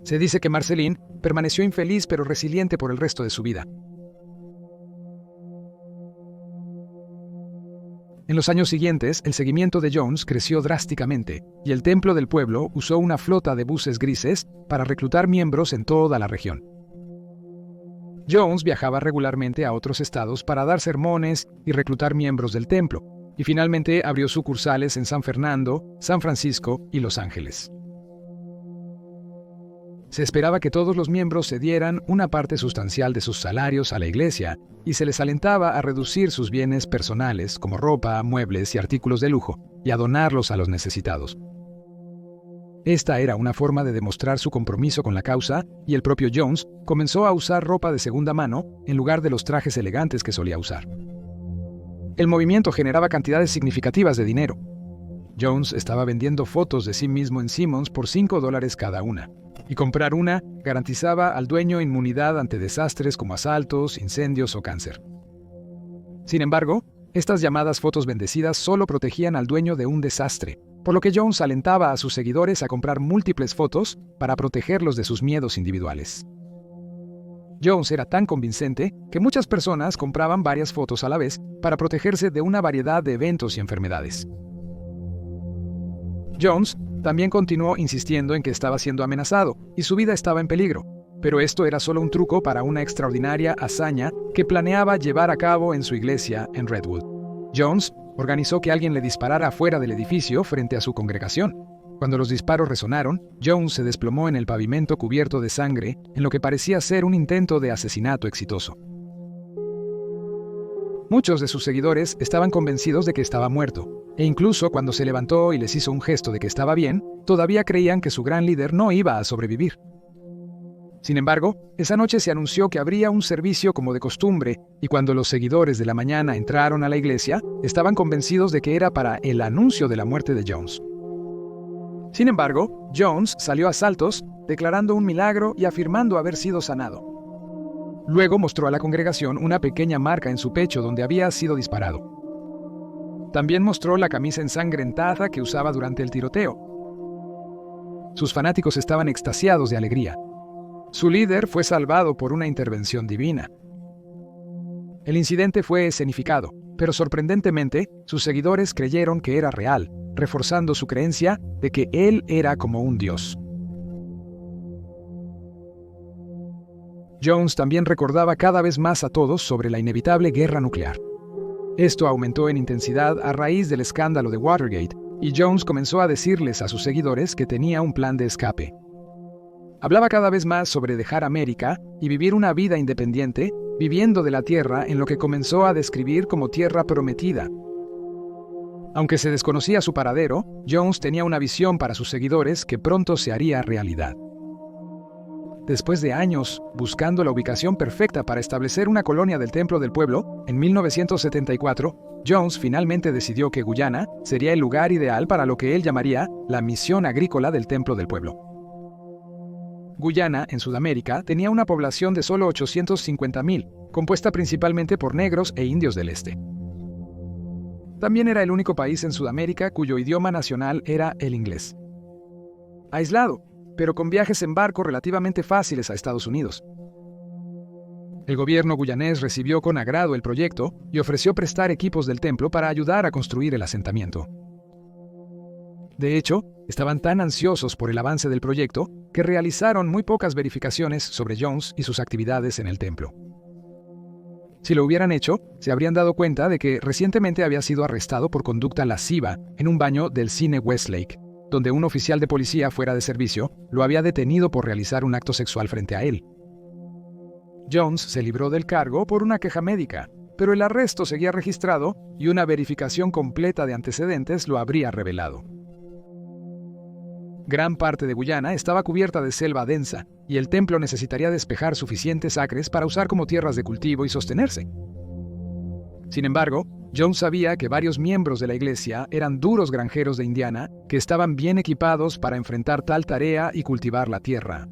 Se dice que Marceline permaneció infeliz pero resiliente por el resto de su vida. En los años siguientes, el seguimiento de Jones creció drásticamente, y el templo del pueblo usó una flota de buses grises para reclutar miembros en toda la región. Jones viajaba regularmente a otros estados para dar sermones y reclutar miembros del templo, y finalmente abrió sucursales en San Fernando, San Francisco y Los Ángeles. Se esperaba que todos los miembros cedieran una parte sustancial de sus salarios a la iglesia y se les alentaba a reducir sus bienes personales como ropa, muebles y artículos de lujo y a donarlos a los necesitados. Esta era una forma de demostrar su compromiso con la causa y el propio Jones comenzó a usar ropa de segunda mano en lugar de los trajes elegantes que solía usar. El movimiento generaba cantidades significativas de dinero. Jones estaba vendiendo fotos de sí mismo en Simmons por $5 cada una. Y comprar una garantizaba al dueño inmunidad ante desastres como asaltos, incendios o cáncer. Sin embargo, estas llamadas fotos bendecidas solo protegían al dueño de un desastre, por lo que Jones alentaba a sus seguidores a comprar múltiples fotos para protegerlos de sus miedos individuales. Jones era tan convincente que muchas personas compraban varias fotos a la vez para protegerse de una variedad de eventos y enfermedades. Jones también continuó insistiendo en que estaba siendo amenazado y su vida estaba en peligro, pero esto era solo un truco para una extraordinaria hazaña que planeaba llevar a cabo en su iglesia en Redwood. Jones organizó que alguien le disparara afuera del edificio frente a su congregación. Cuando los disparos resonaron, Jones se desplomó en el pavimento cubierto de sangre en lo que parecía ser un intento de asesinato exitoso. Muchos de sus seguidores estaban convencidos de que estaba muerto, e incluso cuando se levantó y les hizo un gesto de que estaba bien, todavía creían que su gran líder no iba a sobrevivir. Sin embargo, esa noche se anunció que habría un servicio como de costumbre, y cuando los seguidores de la mañana entraron a la iglesia, estaban convencidos de que era para el anuncio de la muerte de Jones. Sin embargo, Jones salió a saltos, declarando un milagro y afirmando haber sido sanado. Luego mostró a la congregación una pequeña marca en su pecho donde había sido disparado. También mostró la camisa ensangrentada que usaba durante el tiroteo. Sus fanáticos estaban extasiados de alegría. Su líder fue salvado por una intervención divina. El incidente fue escenificado, pero sorprendentemente, sus seguidores creyeron que era real, reforzando su creencia de que él era como un dios. Jones también recordaba cada vez más a todos sobre la inevitable guerra nuclear. Esto aumentó en intensidad a raíz del escándalo de Watergate, y Jones comenzó a decirles a sus seguidores que tenía un plan de escape. Hablaba cada vez más sobre dejar América y vivir una vida independiente, viviendo de la tierra en lo que comenzó a describir como tierra prometida. Aunque se desconocía su paradero, Jones tenía una visión para sus seguidores que pronto se haría realidad. Después de años buscando la ubicación perfecta para establecer una colonia del Templo del Pueblo, en 1974, Jones finalmente decidió que Guyana sería el lugar ideal para lo que él llamaría la misión agrícola del Templo del Pueblo. Guyana, en Sudamérica, tenía una población de solo 850,000, compuesta principalmente por negros e indios del este. También era el único país en Sudamérica cuyo idioma nacional era el inglés. Aislado, pero con viajes en barco relativamente fáciles a Estados Unidos. El gobierno guyanés recibió con agrado el proyecto y ofreció prestar equipos del templo para ayudar a construir el asentamiento. De hecho, estaban tan ansiosos por el avance del proyecto que realizaron muy pocas verificaciones sobre Jones y sus actividades en el templo. Si lo hubieran hecho, se habrían dado cuenta de que recientemente había sido arrestado por conducta lasciva en un baño del cine Westlake, donde un oficial de policía fuera de servicio lo había detenido por realizar un acto sexual frente a él. Jones se libró del cargo por una queja médica, pero el arresto seguía registrado y una verificación completa de antecedentes lo habría revelado. Gran parte de Guyana estaba cubierta de selva densa, y el templo necesitaría despejar suficientes acres para usar como tierras de cultivo y sostenerse. Sin embargo, Jones sabía que varios miembros de la iglesia eran duros granjeros de Indiana que estaban bien equipados para enfrentar tal tarea y cultivar la tierra.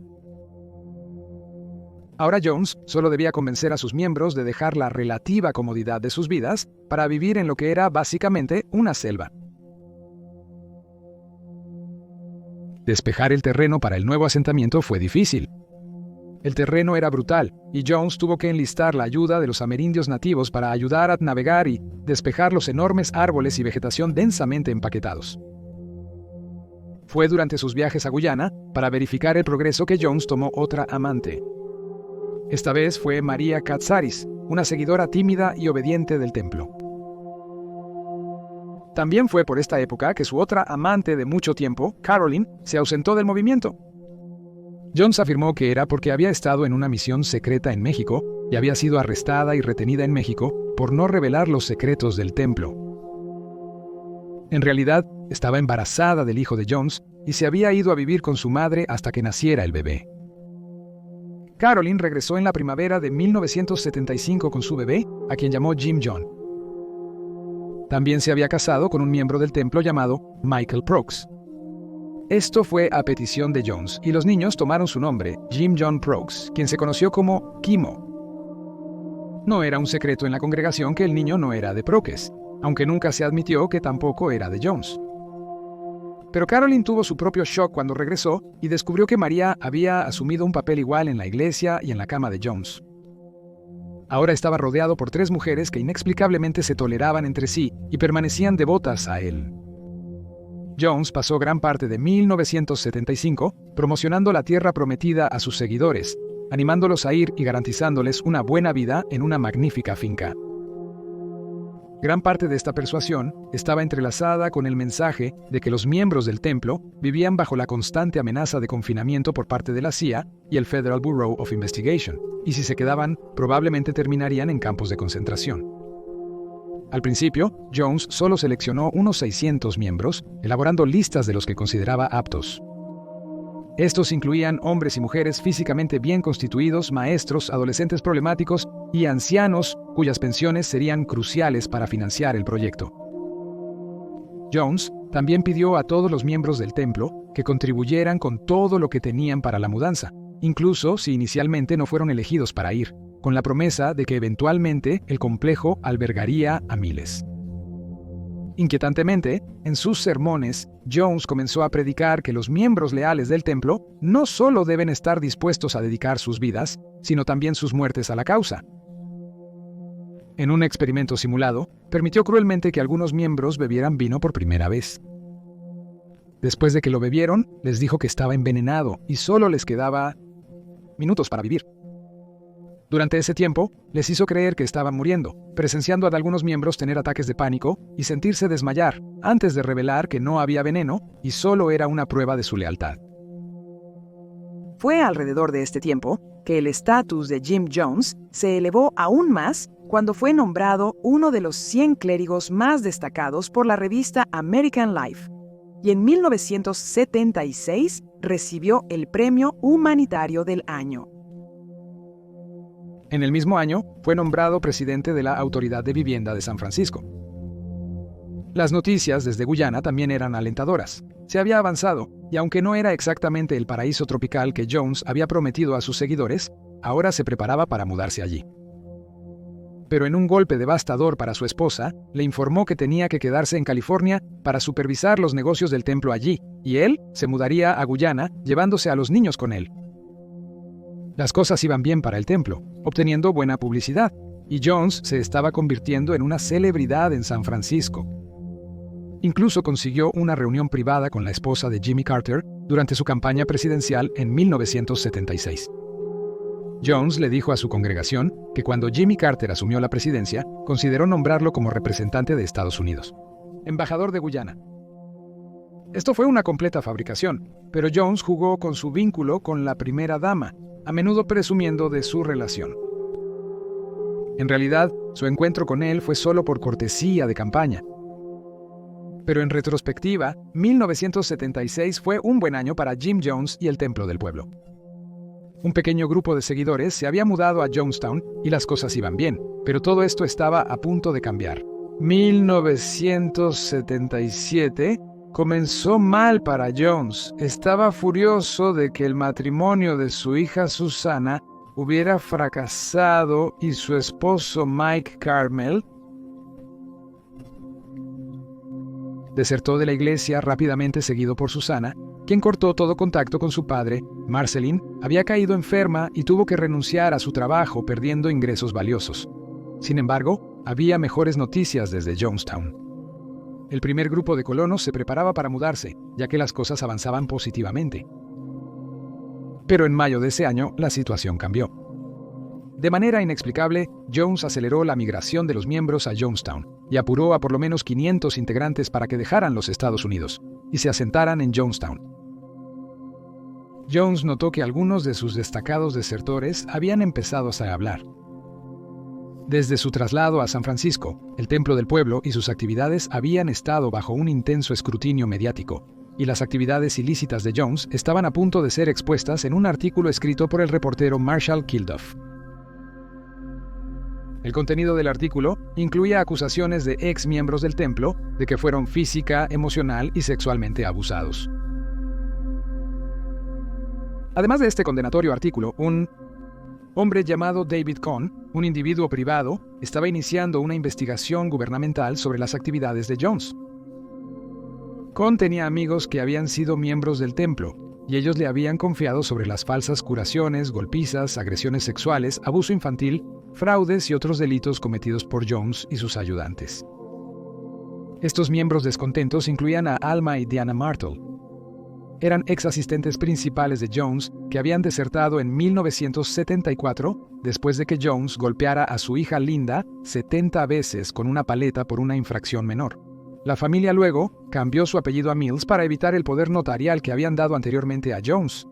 Ahora Jones solo debía convencer a sus miembros de dejar la relativa comodidad de sus vidas para vivir en lo que era básicamente una selva. Despejar el terreno para el nuevo asentamiento fue difícil. El terreno era brutal, y Jones tuvo que enlistar la ayuda de los amerindios nativos para ayudar a navegar y despejar los enormes árboles y vegetación densamente empaquetados. Fue durante sus viajes a Guyana para verificar el progreso que Jones tomó otra amante. Esta vez fue María Katsaris, una seguidora tímida y obediente del templo. También fue por esta época que su otra amante de mucho tiempo, Caroline, se ausentó del movimiento. Jones afirmó que era porque había estado en una misión secreta en México y había sido arrestada y retenida en México por no revelar los secretos del templo. En realidad, estaba embarazada del hijo de Jones y se había ido a vivir con su madre hasta que naciera el bebé. Caroline regresó en la primavera de 1975 con su bebé, a quien llamó Jim John. También se había casado con un miembro del templo llamado Michael Prokes. Esto fue a petición de Jones, y los niños tomaron su nombre, Jim John Prokes, quien se conoció como Kimo. No era un secreto en la congregación que el niño no era de Prokes, aunque nunca se admitió que tampoco era de Jones. Pero Caroline tuvo su propio shock cuando regresó y descubrió que María había asumido un papel igual en la iglesia y en la cama de Jones. Ahora estaba rodeado por 3 mujeres que inexplicablemente se toleraban entre sí y permanecían devotas a él. Jones pasó gran parte de 1975 promocionando la tierra prometida a sus seguidores, animándolos a ir y garantizándoles una buena vida en una magnífica finca. Gran parte de esta persuasión estaba entrelazada con el mensaje de que los miembros del templo vivían bajo la constante amenaza de confinamiento por parte de la CIA y el Federal Bureau of Investigation, y si se quedaban, probablemente terminarían en campos de concentración. Al principio, Jones solo seleccionó unos 600 miembros, elaborando listas de los que consideraba aptos. Estos incluían hombres y mujeres físicamente bien constituidos, maestros, adolescentes problemáticos y ancianos cuyas pensiones serían cruciales para financiar el proyecto. Jones también pidió a todos los miembros del templo que contribuyeran con todo lo que tenían para la mudanza, incluso si inicialmente no fueron elegidos para ir, con la promesa de que eventualmente el complejo albergaría a miles. Inquietantemente, en sus sermones, Jones comenzó a predicar que los miembros leales del templo no solo deben estar dispuestos a dedicar sus vidas, sino también sus muertes a la causa. En un experimento simulado, permitió cruelmente que algunos miembros bebieran vino por primera vez. Después de que lo bebieron, les dijo que estaba envenenado y solo les quedaba minutos para vivir. Durante ese tiempo, les hizo creer que estaban muriendo, presenciando a algunos miembros tener ataques de pánico y sentirse desmayar, antes de revelar que no había veneno y solo era una prueba de su lealtad. Fue alrededor de este tiempo que el estatus de Jim Jones se elevó aún más cuando fue nombrado uno de los 100 clérigos más destacados por la revista American Life, y en 1976 recibió el Premio Humanitario del Año. En el mismo año, fue nombrado presidente de la Autoridad de Vivienda de San Francisco. Las noticias desde Guyana también eran alentadoras. Se había avanzado, y aunque no era exactamente el paraíso tropical que Jones había prometido a sus seguidores, ahora se preparaba para mudarse allí. Pero en un golpe devastador para su esposa, le informó que tenía que quedarse en California para supervisar los negocios del templo allí, y él se mudaría a Guyana, llevándose a los niños con él. Las cosas iban bien para el templo, obteniendo buena publicidad, y Jones se estaba convirtiendo en una celebridad en San Francisco. Incluso consiguió una reunión privada con la esposa de Jimmy Carter durante su campaña presidencial en 1976. Jones le dijo a su congregación que cuando Jimmy Carter asumió la presidencia, consideró nombrarlo como representante de Estados Unidos, embajador de Guyana. Esto fue una completa fabricación, pero Jones jugó con su vínculo con la primera dama, a menudo presumiendo de su relación. En realidad, su encuentro con él fue solo por cortesía de campaña. Pero en retrospectiva, 1976 fue un buen año para Jim Jones y el Templo del Pueblo. Un pequeño grupo de seguidores se había mudado a Jonestown y las cosas iban bien, pero todo esto estaba a punto de cambiar. 1977 comenzó mal para Jones. Estaba furioso de que el matrimonio de su hija Susana hubiera fracasado y su esposo Mike Carmel desertó de la iglesia rápidamente, seguido por Susana, quien cortó todo contacto con su padre. Marceline había caído enferma y tuvo que renunciar a su trabajo, perdiendo ingresos valiosos. Sin embargo, había mejores noticias desde Jonestown. El primer grupo de colonos se preparaba para mudarse, ya que las cosas avanzaban positivamente. Pero en mayo de ese año, la situación cambió. De manera inexplicable, Jones aceleró la migración de los miembros a Jonestown y apuró a por lo menos 500 integrantes para que dejaran los Estados Unidos y se asentaran en Jonestown. Jones notó que algunos de sus destacados desertores habían empezado a hablar. Desde su traslado a San Francisco, el Templo del Pueblo y sus actividades habían estado bajo un intenso escrutinio mediático, y las actividades ilícitas de Jones estaban a punto de ser expuestas en un artículo escrito por el reportero Marshall Kilduff. El contenido del artículo incluía acusaciones de ex miembros del templo de que fueron física, emocional y sexualmente abusados. Además de este condenatorio artículo, un hombre llamado David Cohn, un individuo privado, estaba iniciando una investigación gubernamental sobre las actividades de Jones. Cohn tenía amigos que habían sido miembros del templo, y ellos le habían confiado sobre las falsas curaciones, golpizas, agresiones sexuales, abuso infantil, fraudes y otros delitos cometidos por Jones y sus ayudantes. Estos miembros descontentos incluían a Alma y Diana Martle. Eran ex asistentes principales de Jones que habían desertado en 1974 después de que Jones golpeara a su hija Linda 70 veces con una paleta por una infracción menor. La familia luego cambió su apellido a Mills para evitar el poder notarial que habían dado anteriormente a Jones.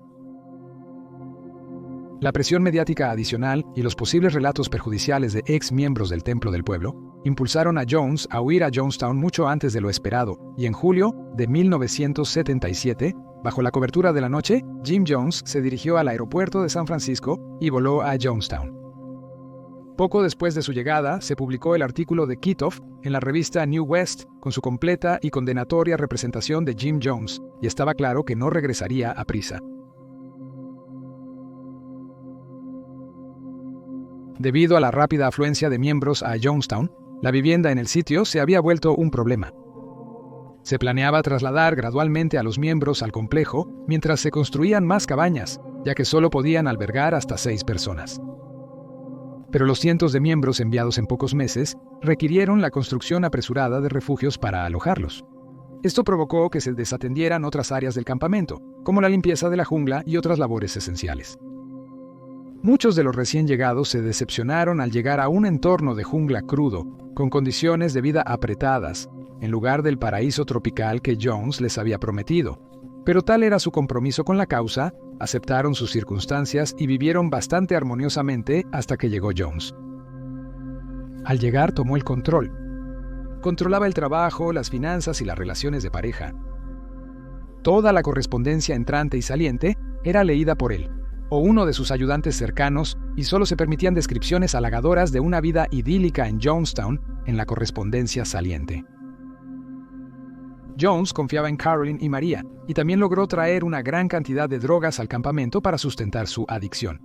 La presión mediática adicional y los posibles relatos perjudiciales de ex miembros del Templo del Pueblo impulsaron a Jones a huir a Jonestown mucho antes de lo esperado, y en julio de 1977, bajo la cobertura de la noche, Jim Jones se dirigió al aeropuerto de San Francisco y voló a Jonestown. Poco después de su llegada, se publicó el artículo de Kitoff en la revista New West con su completa y condenatoria representación de Jim Jones, y estaba claro que no regresaría a prisa. Debido a la rápida afluencia de miembros a Jonestown, la vivienda en el sitio se había vuelto un problema. Se planeaba trasladar gradualmente a los miembros al complejo mientras se construían más cabañas, ya que solo podían albergar hasta 6 personas. Pero los cientos de miembros enviados en pocos meses requirieron la construcción apresurada de refugios para alojarlos. Esto provocó que se desatendieran otras áreas del campamento, como la limpieza de la jungla y otras labores esenciales. Muchos de los recién llegados se decepcionaron al llegar a un entorno de jungla crudo, con condiciones de vida apretadas, en lugar del paraíso tropical que Jones les había prometido. Pero tal era su compromiso con la causa, aceptaron sus circunstancias y vivieron bastante armoniosamente hasta que llegó Jones. Al llegar tomó el control. Controlaba el trabajo, las finanzas y las relaciones de pareja. Toda la correspondencia entrante y saliente era leída por él, o uno de sus ayudantes cercanos, y solo se permitían descripciones halagadoras de una vida idílica en Jonestown en la correspondencia saliente. Jones confiaba en Carolyn y María, y también logró traer una gran cantidad de drogas al campamento para sustentar su adicción.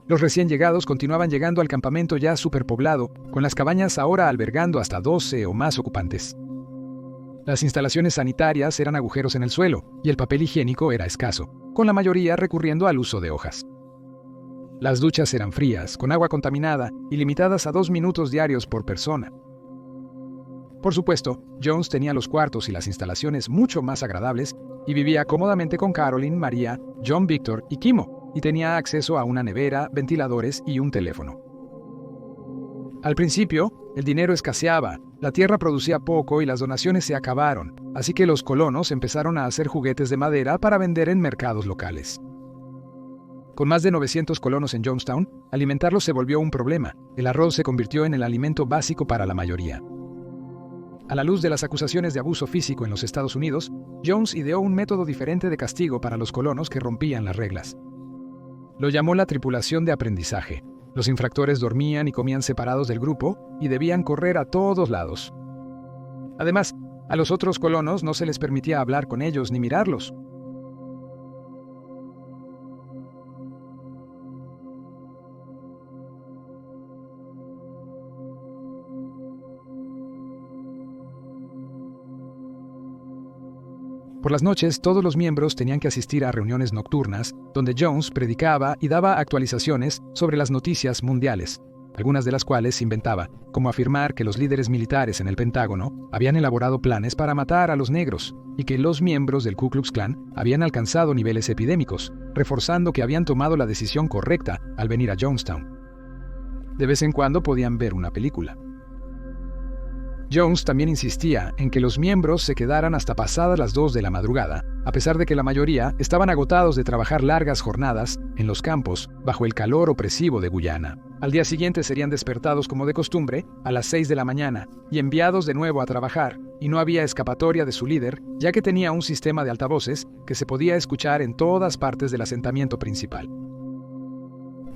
Los recién llegados continuaban llegando al campamento ya superpoblado, con las cabañas ahora albergando hasta 12 o más ocupantes. Las instalaciones sanitarias eran agujeros en el suelo, y el papel higiénico era escaso, con la mayoría recurriendo al uso de hojas. Las duchas eran frías, con agua contaminada y limitadas a 2 minutos diarios por persona. Por supuesto, Jones tenía los cuartos y las instalaciones mucho más agradables y vivía cómodamente con Carolyn, María, John Victor y Kimo, y tenía acceso a una nevera, ventiladores y un teléfono. Al principio, el dinero escaseaba, la tierra producía poco y las donaciones se acabaron, así que los colonos empezaron a hacer juguetes de madera para vender en mercados locales. Con más de 900 colonos en Jonestown, alimentarlos se volvió un problema. El arroz se convirtió en el alimento básico para la mayoría. A la luz de las acusaciones de abuso físico en los Estados Unidos, Jones ideó un método diferente de castigo para los colonos que rompían las reglas. Lo llamó la tripulación de aprendizaje. Los infractores dormían y comían separados del grupo y debían correr a todos lados. Además, a los otros colonos no se les permitía hablar con ellos ni mirarlos. Por las noches, todos los miembros tenían que asistir a reuniones nocturnas, donde Jones predicaba y daba actualizaciones sobre las noticias mundiales, algunas de las cuales inventaba, como afirmar que los líderes militares en el Pentágono habían elaborado planes para matar a los negros y que los miembros del Ku Klux Klan habían alcanzado niveles epidémicos, reforzando que habían tomado la decisión correcta al venir a Jonestown. De vez en cuando podían ver una película. Jones también insistía en que los miembros se quedaran hasta pasadas las 2 de la madrugada, a pesar de que la mayoría estaban agotados de trabajar largas jornadas en los campos bajo el calor opresivo de Guyana. Al día siguiente serían despertados como de costumbre a las 6 de la mañana y enviados de nuevo a trabajar, y no había escapatoria de su líder, ya que tenía un sistema de altavoces que se podía escuchar en todas partes del asentamiento principal.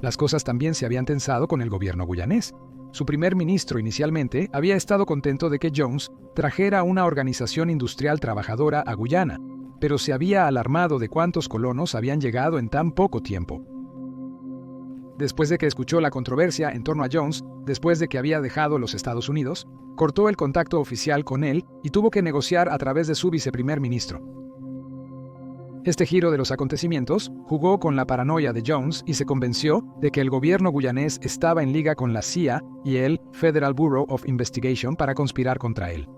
Las cosas también se habían tensado con el gobierno guyanés. Su primer ministro inicialmente había estado contento de que Jones trajera una organización industrial trabajadora a Guyana, pero se había alarmado de cuántos colonos habían llegado en tan poco tiempo. Después de que escuchó la controversia en torno a Jones, después de que había dejado los Estados Unidos, cortó el contacto oficial con él y tuvo que negociar a través de su viceprimer ministro. Este giro de los acontecimientos jugó con la paranoia de Jones y se convenció de que el gobierno guyanés estaba en liga con la CIA y el Federal Bureau of Investigation para conspirar contra él.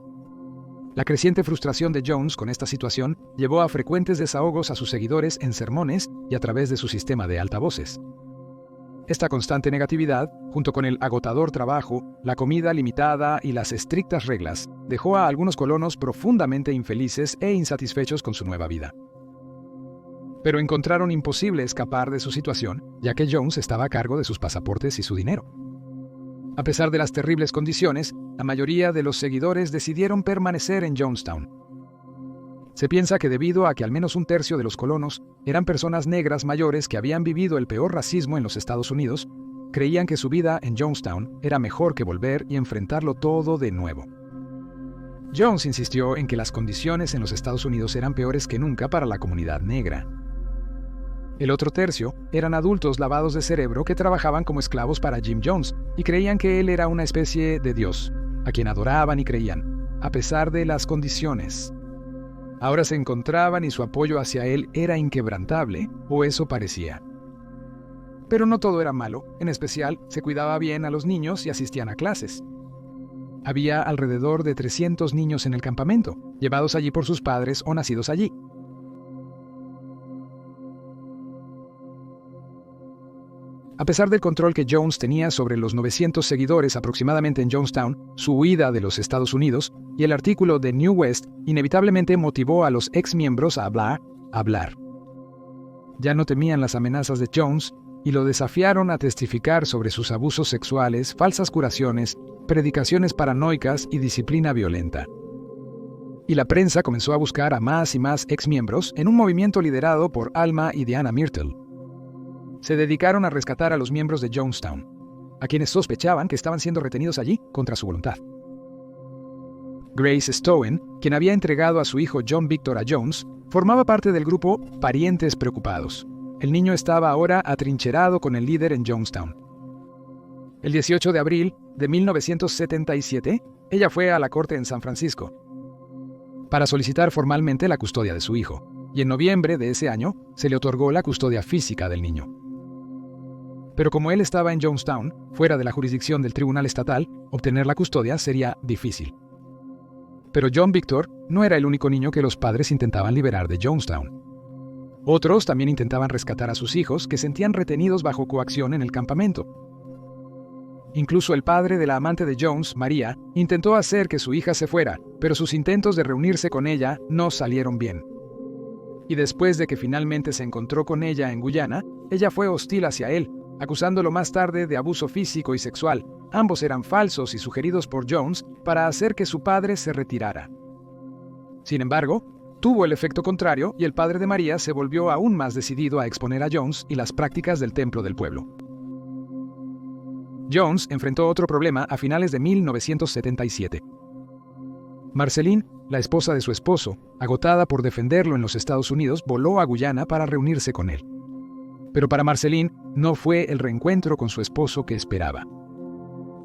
La creciente frustración de Jones con esta situación llevó a frecuentes desahogos a sus seguidores en sermones y a través de su sistema de altavoces. Esta constante negatividad, junto con el agotador trabajo, la comida limitada y las estrictas reglas, dejó a algunos colonos profundamente infelices e insatisfechos con su nueva vida. Pero encontraron imposible escapar de su situación, ya que Jones estaba a cargo de sus pasaportes y su dinero. A pesar de las terribles condiciones, la mayoría de los seguidores decidieron permanecer en Jonestown. Se piensa que debido a que al menos un tercio de los colonos eran personas negras mayores que habían vivido el peor racismo en los Estados Unidos, creían que su vida en Jonestown era mejor que volver y enfrentarlo todo de nuevo. Jones insistió en que las condiciones en los Estados Unidos eran peores que nunca para la comunidad negra. El otro tercio eran adultos lavados de cerebro que trabajaban como esclavos para Jim Jones y creían que él era una especie de Dios, a quien adoraban y creían, a pesar de las condiciones. Ahora se encontraban y su apoyo hacia él era inquebrantable, o eso parecía. Pero no todo era malo, en especial se cuidaba bien a los niños y asistían a clases. Había alrededor de 300 niños en el campamento, llevados allí por sus padres o nacidos allí. A pesar del control que Jones tenía sobre los 900 seguidores aproximadamente en Jonestown, su huida de los Estados Unidos y el artículo de New West inevitablemente motivó a los exmiembros a hablar. Ya no temían las amenazas de Jones y lo desafiaron a testificar sobre sus abusos sexuales, falsas curaciones, predicaciones paranoicas y disciplina violenta. Y la prensa comenzó a buscar a más y más exmiembros en un movimiento liderado por Alma y Diana Myrtle. Se dedicaron a rescatar a los miembros de Jonestown, a quienes sospechaban que estaban siendo retenidos allí contra su voluntad. Grace Stowen, quien había entregado a su hijo John Victor a Jones, formaba parte del grupo Parientes Preocupados. El niño estaba ahora atrincherado con el líder en Jonestown. El 18 de abril de 1977, ella fue a la corte en San Francisco para solicitar formalmente la custodia de su hijo, y en noviembre de ese año se le otorgó la custodia física del niño. Pero como él estaba en Jonestown, fuera de la jurisdicción del tribunal estatal, obtener la custodia sería difícil. Pero John Victor no era el único niño que los padres intentaban liberar de Jonestown. Otros también intentaban rescatar a sus hijos que sentían retenidos bajo coacción en el campamento. Incluso el padre de la amante de Jones, María, intentó hacer que su hija se fuera, pero sus intentos de reunirse con ella no salieron bien. Y después de que finalmente se encontró con ella en Guyana, ella fue hostil hacia él, acusándolo más tarde de abuso físico y sexual. Ambos eran falsos y sugeridos por Jones para hacer que su padre se retirara. Sin embargo, tuvo el efecto contrario y el padre de María se volvió aún más decidido a exponer a Jones y las prácticas del templo del pueblo. Jones enfrentó otro problema a finales de 1977. Marceline, la esposa de su esposo, agotada por defenderlo en los Estados Unidos, voló a Guyana para reunirse con él. Pero para Marceline no fue el reencuentro con su esposo que esperaba.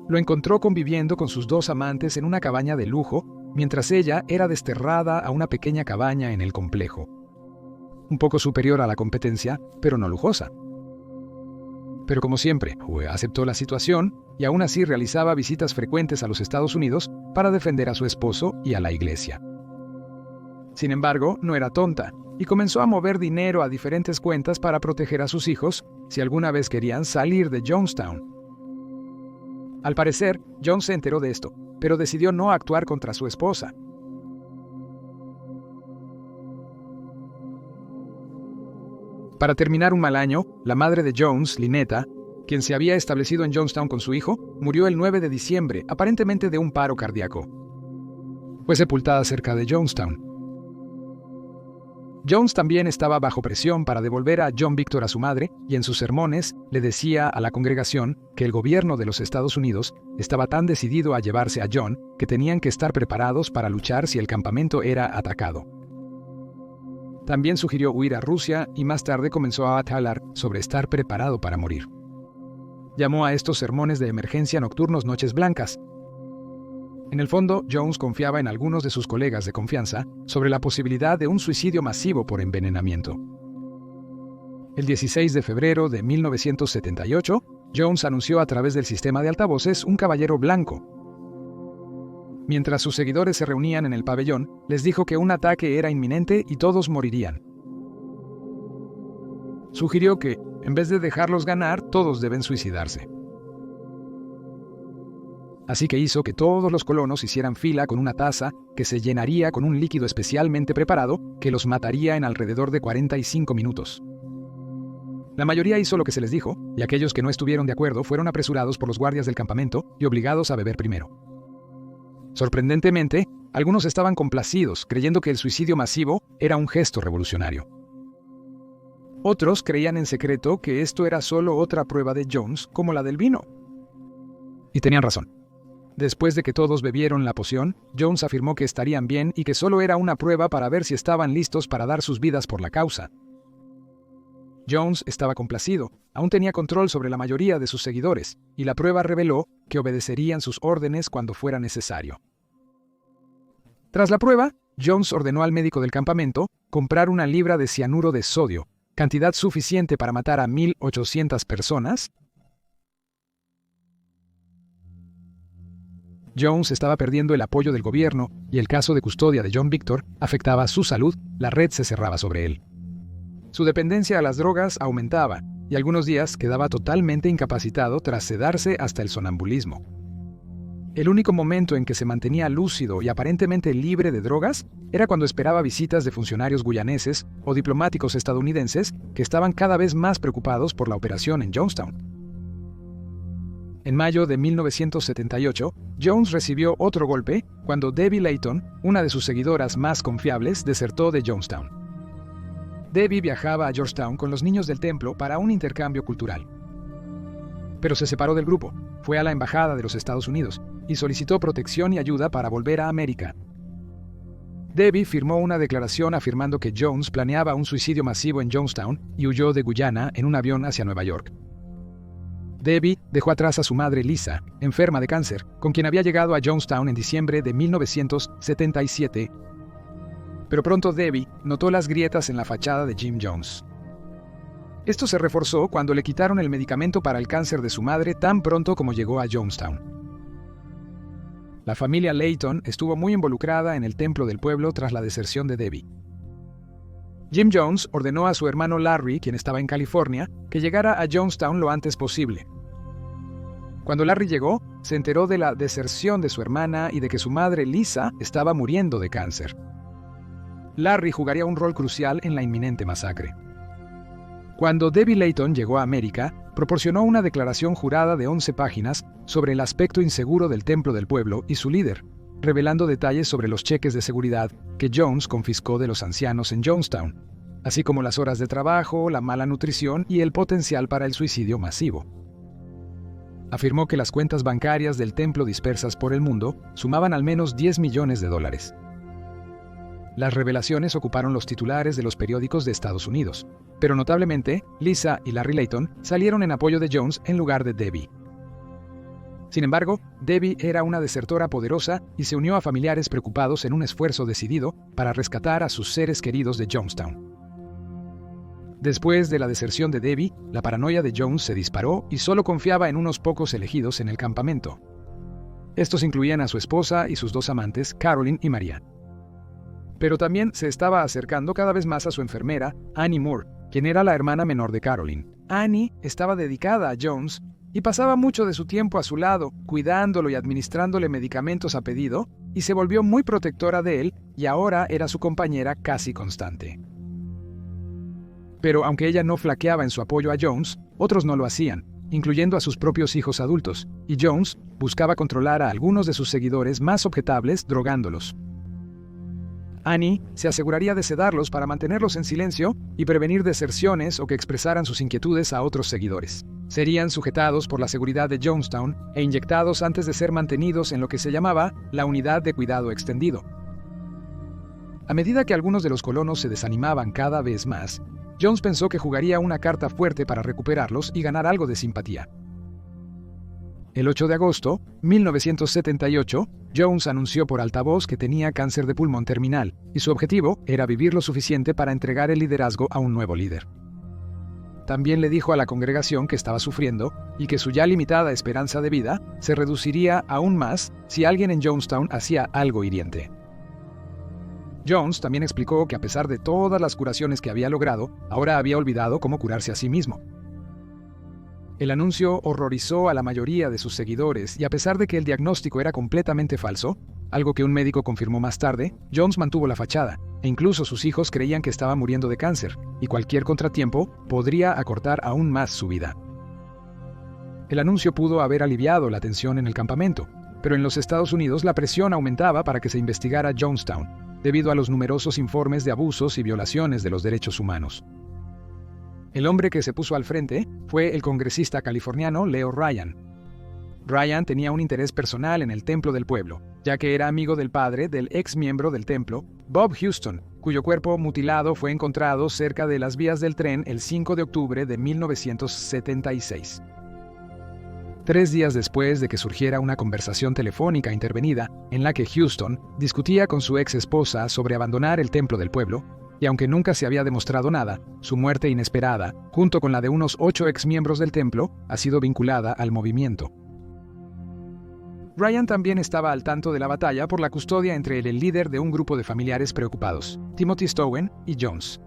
Lo encontró conviviendo con sus dos amantes en una cabaña de lujo, mientras ella era desterrada a una pequeña cabaña en el complejo. Un poco superior a la competencia, pero no lujosa. Pero como siempre, aceptó la situación y aún así realizaba visitas frecuentes a los Estados Unidos para defender a su esposo y a la iglesia. Sin embargo, no era tonta y comenzó a mover dinero a diferentes cuentas para proteger a sus hijos si alguna vez querían salir de Jonestown. Al parecer, John se enteró de esto, pero decidió no actuar contra su esposa. Para terminar un mal año, la madre de Jones, Lynetta, quien se había establecido en Jonestown con su hijo, murió el 9 de diciembre, aparentemente de un paro cardíaco. Fue sepultada cerca de Jonestown. Jones también estaba bajo presión para devolver a John Victor a su madre, y en sus sermones le decía a la congregación que el gobierno de los Estados Unidos estaba tan decidido a llevarse a John que tenían que estar preparados para luchar si el campamento era atacado. También sugirió huir a Rusia y más tarde comenzó a hablar sobre estar preparado para morir. Llamó a estos sermones de emergencia nocturnos Noches Blancas. En el fondo, Jones confiaba en algunos de sus colegas de confianza sobre la posibilidad de un suicidio masivo por envenenamiento. El 16 de febrero de 1978, Jones anunció a través del sistema de altavoces un caballero blanco. Mientras sus seguidores se reunían en el pabellón, les dijo que un ataque era inminente y todos morirían. Sugirió que, en vez de dejarlos ganar, todos deben suicidarse. Así que hizo que todos los colonos hicieran fila con una taza que se llenaría con un líquido especialmente preparado que los mataría en alrededor de 45 minutos. La mayoría hizo lo que se les dijo, y aquellos que no estuvieron de acuerdo fueron apresurados por los guardias del campamento y obligados a beber primero. Sorprendentemente, algunos estaban complacidos, creyendo que el suicidio masivo era un gesto revolucionario. Otros creían en secreto que esto era solo otra prueba de Jones, como la del vino. Y tenían razón. Después de que todos bebieron la poción, Jones afirmó que estarían bien y que solo era una prueba para ver si estaban listos para dar sus vidas por la causa. Jones estaba complacido, aún tenía control sobre la mayoría de sus seguidores, y la prueba reveló que obedecerían sus órdenes cuando fuera necesario. Tras la prueba, Jones ordenó al médico del campamento comprar 1 libra de cianuro de sodio, cantidad suficiente para matar a 1,800 personas. Jones estaba perdiendo el apoyo del gobierno y el caso de custodia de John Victor afectaba su salud, la red se cerraba sobre él. Su dependencia a las drogas aumentaba y algunos días quedaba totalmente incapacitado tras sedarse hasta el sonambulismo. El único momento en que se mantenía lúcido y aparentemente libre de drogas era cuando esperaba visitas de funcionarios guyaneses o diplomáticos estadounidenses que estaban cada vez más preocupados por la operación en Jonestown. En mayo de 1978, Jones recibió otro golpe cuando Debbie Layton, una de sus seguidoras más confiables, desertó de Jonestown. Debbie viajaba a Georgetown con los niños del templo para un intercambio cultural. Pero se separó del grupo, fue a la embajada de los Estados Unidos y solicitó protección y ayuda para volver a América. Debbie firmó una declaración afirmando que Jones planeaba un suicidio masivo en Jonestown y huyó de Guyana en un avión hacia Nueva York. Debbie dejó atrás a su madre Lisa, enferma de cáncer, con quien había llegado a Jonestown en diciembre de 1977. Pero pronto Debbie notó las grietas en la fachada de Jim Jones. Esto se reforzó cuando le quitaron el medicamento para el cáncer de su madre tan pronto como llegó a Jonestown. La familia Layton estuvo muy involucrada en el templo del pueblo tras la deserción de Debbie. Jim Jones ordenó a su hermano Larry, quien estaba en California, que llegara a Jonestown lo antes posible. Cuando Larry llegó, se enteró de la deserción de su hermana y de que su madre Lisa estaba muriendo de cáncer. Larry jugaría un rol crucial en la inminente masacre. Cuando Debbie Layton llegó a América, proporcionó una declaración jurada de 11 páginas sobre el aspecto inseguro del templo del pueblo y su líder, revelando detalles sobre los cheques de seguridad que Jones confiscó de los ancianos en Jonestown, así como las horas de trabajo, la mala nutrición y el potencial para el suicidio masivo. Afirmó que las cuentas bancarias del templo dispersas por el mundo sumaban al menos $10 millones. Las revelaciones ocuparon los titulares de los periódicos de Estados Unidos, pero notablemente, Lisa y Larry Layton salieron en apoyo de Jones en lugar de Debbie. Sin embargo, Debbie era una desertora poderosa y se unió a familiares preocupados en un esfuerzo decidido para rescatar a sus seres queridos de Jonestown. Después de la deserción de Debbie, la paranoia de Jones se disparó y solo confiaba en unos pocos elegidos en el campamento. Estos incluían a su esposa y sus 2 amantes, Carolyn y Maria. Pero también se estaba acercando cada vez más a su enfermera, Annie Moore, quien era la hermana menor de Carolyn. Annie estaba dedicada a Jones y pasaba mucho de su tiempo a su lado, cuidándolo y administrándole medicamentos a pedido, y se volvió muy protectora de él y ahora era su compañera casi constante. Pero aunque ella no flaqueaba en su apoyo a Jones, otros no lo hacían, incluyendo a sus propios hijos adultos, y Jones buscaba controlar a algunos de sus seguidores más objetables drogándolos. Annie se aseguraría de sedarlos para mantenerlos en silencio y prevenir deserciones o que expresaran sus inquietudes a otros seguidores. Serían sujetados por la seguridad de Jonestown e inyectados antes de ser mantenidos en lo que se llamaba la Unidad de Cuidado Extendido. A medida que algunos de los colonos se desanimaban cada vez más, Jones pensó que jugaría una carta fuerte para recuperarlos y ganar algo de simpatía. El 8 de agosto de 1978, Jones anunció por altavoz que tenía cáncer de pulmón terminal y su objetivo era vivir lo suficiente para entregar el liderazgo a un nuevo líder. También le dijo a la congregación que estaba sufriendo y que su ya limitada esperanza de vida se reduciría aún más si alguien en Jonestown hacía algo hiriente. Jones también explicó que a pesar de todas las curaciones que había logrado, ahora había olvidado cómo curarse a sí mismo. El anuncio horrorizó a la mayoría de sus seguidores y a pesar de que el diagnóstico era completamente falso, algo que un médico confirmó más tarde, Jones mantuvo la fachada e incluso sus hijos creían que estaba muriendo de cáncer, y cualquier contratiempo podría acortar aún más su vida. El anuncio pudo haber aliviado la tensión en el campamento, pero en los Estados Unidos la presión aumentaba para que se investigara Jonestown, debido a los numerosos informes de abusos y violaciones de los derechos humanos. El hombre que se puso al frente fue el congresista californiano Leo Ryan. Ryan tenía un interés personal en el Templo del Pueblo, ya que era amigo del padre del ex miembro del templo, Bob Houston, cuyo cuerpo mutilado fue encontrado cerca de las vías del tren el 5 de octubre de 1976. 3 días después de que surgiera una conversación telefónica intervenida en la que Houston discutía con su ex esposa sobre abandonar el Templo del Pueblo, y aunque nunca se había demostrado nada, su muerte inesperada, junto con la de unos 8 ex miembros del templo, ha sido vinculada al movimiento. Ryan también estaba al tanto de la batalla por la custodia entre el líder de un grupo de familiares preocupados, Timothy Stowen, y Jones.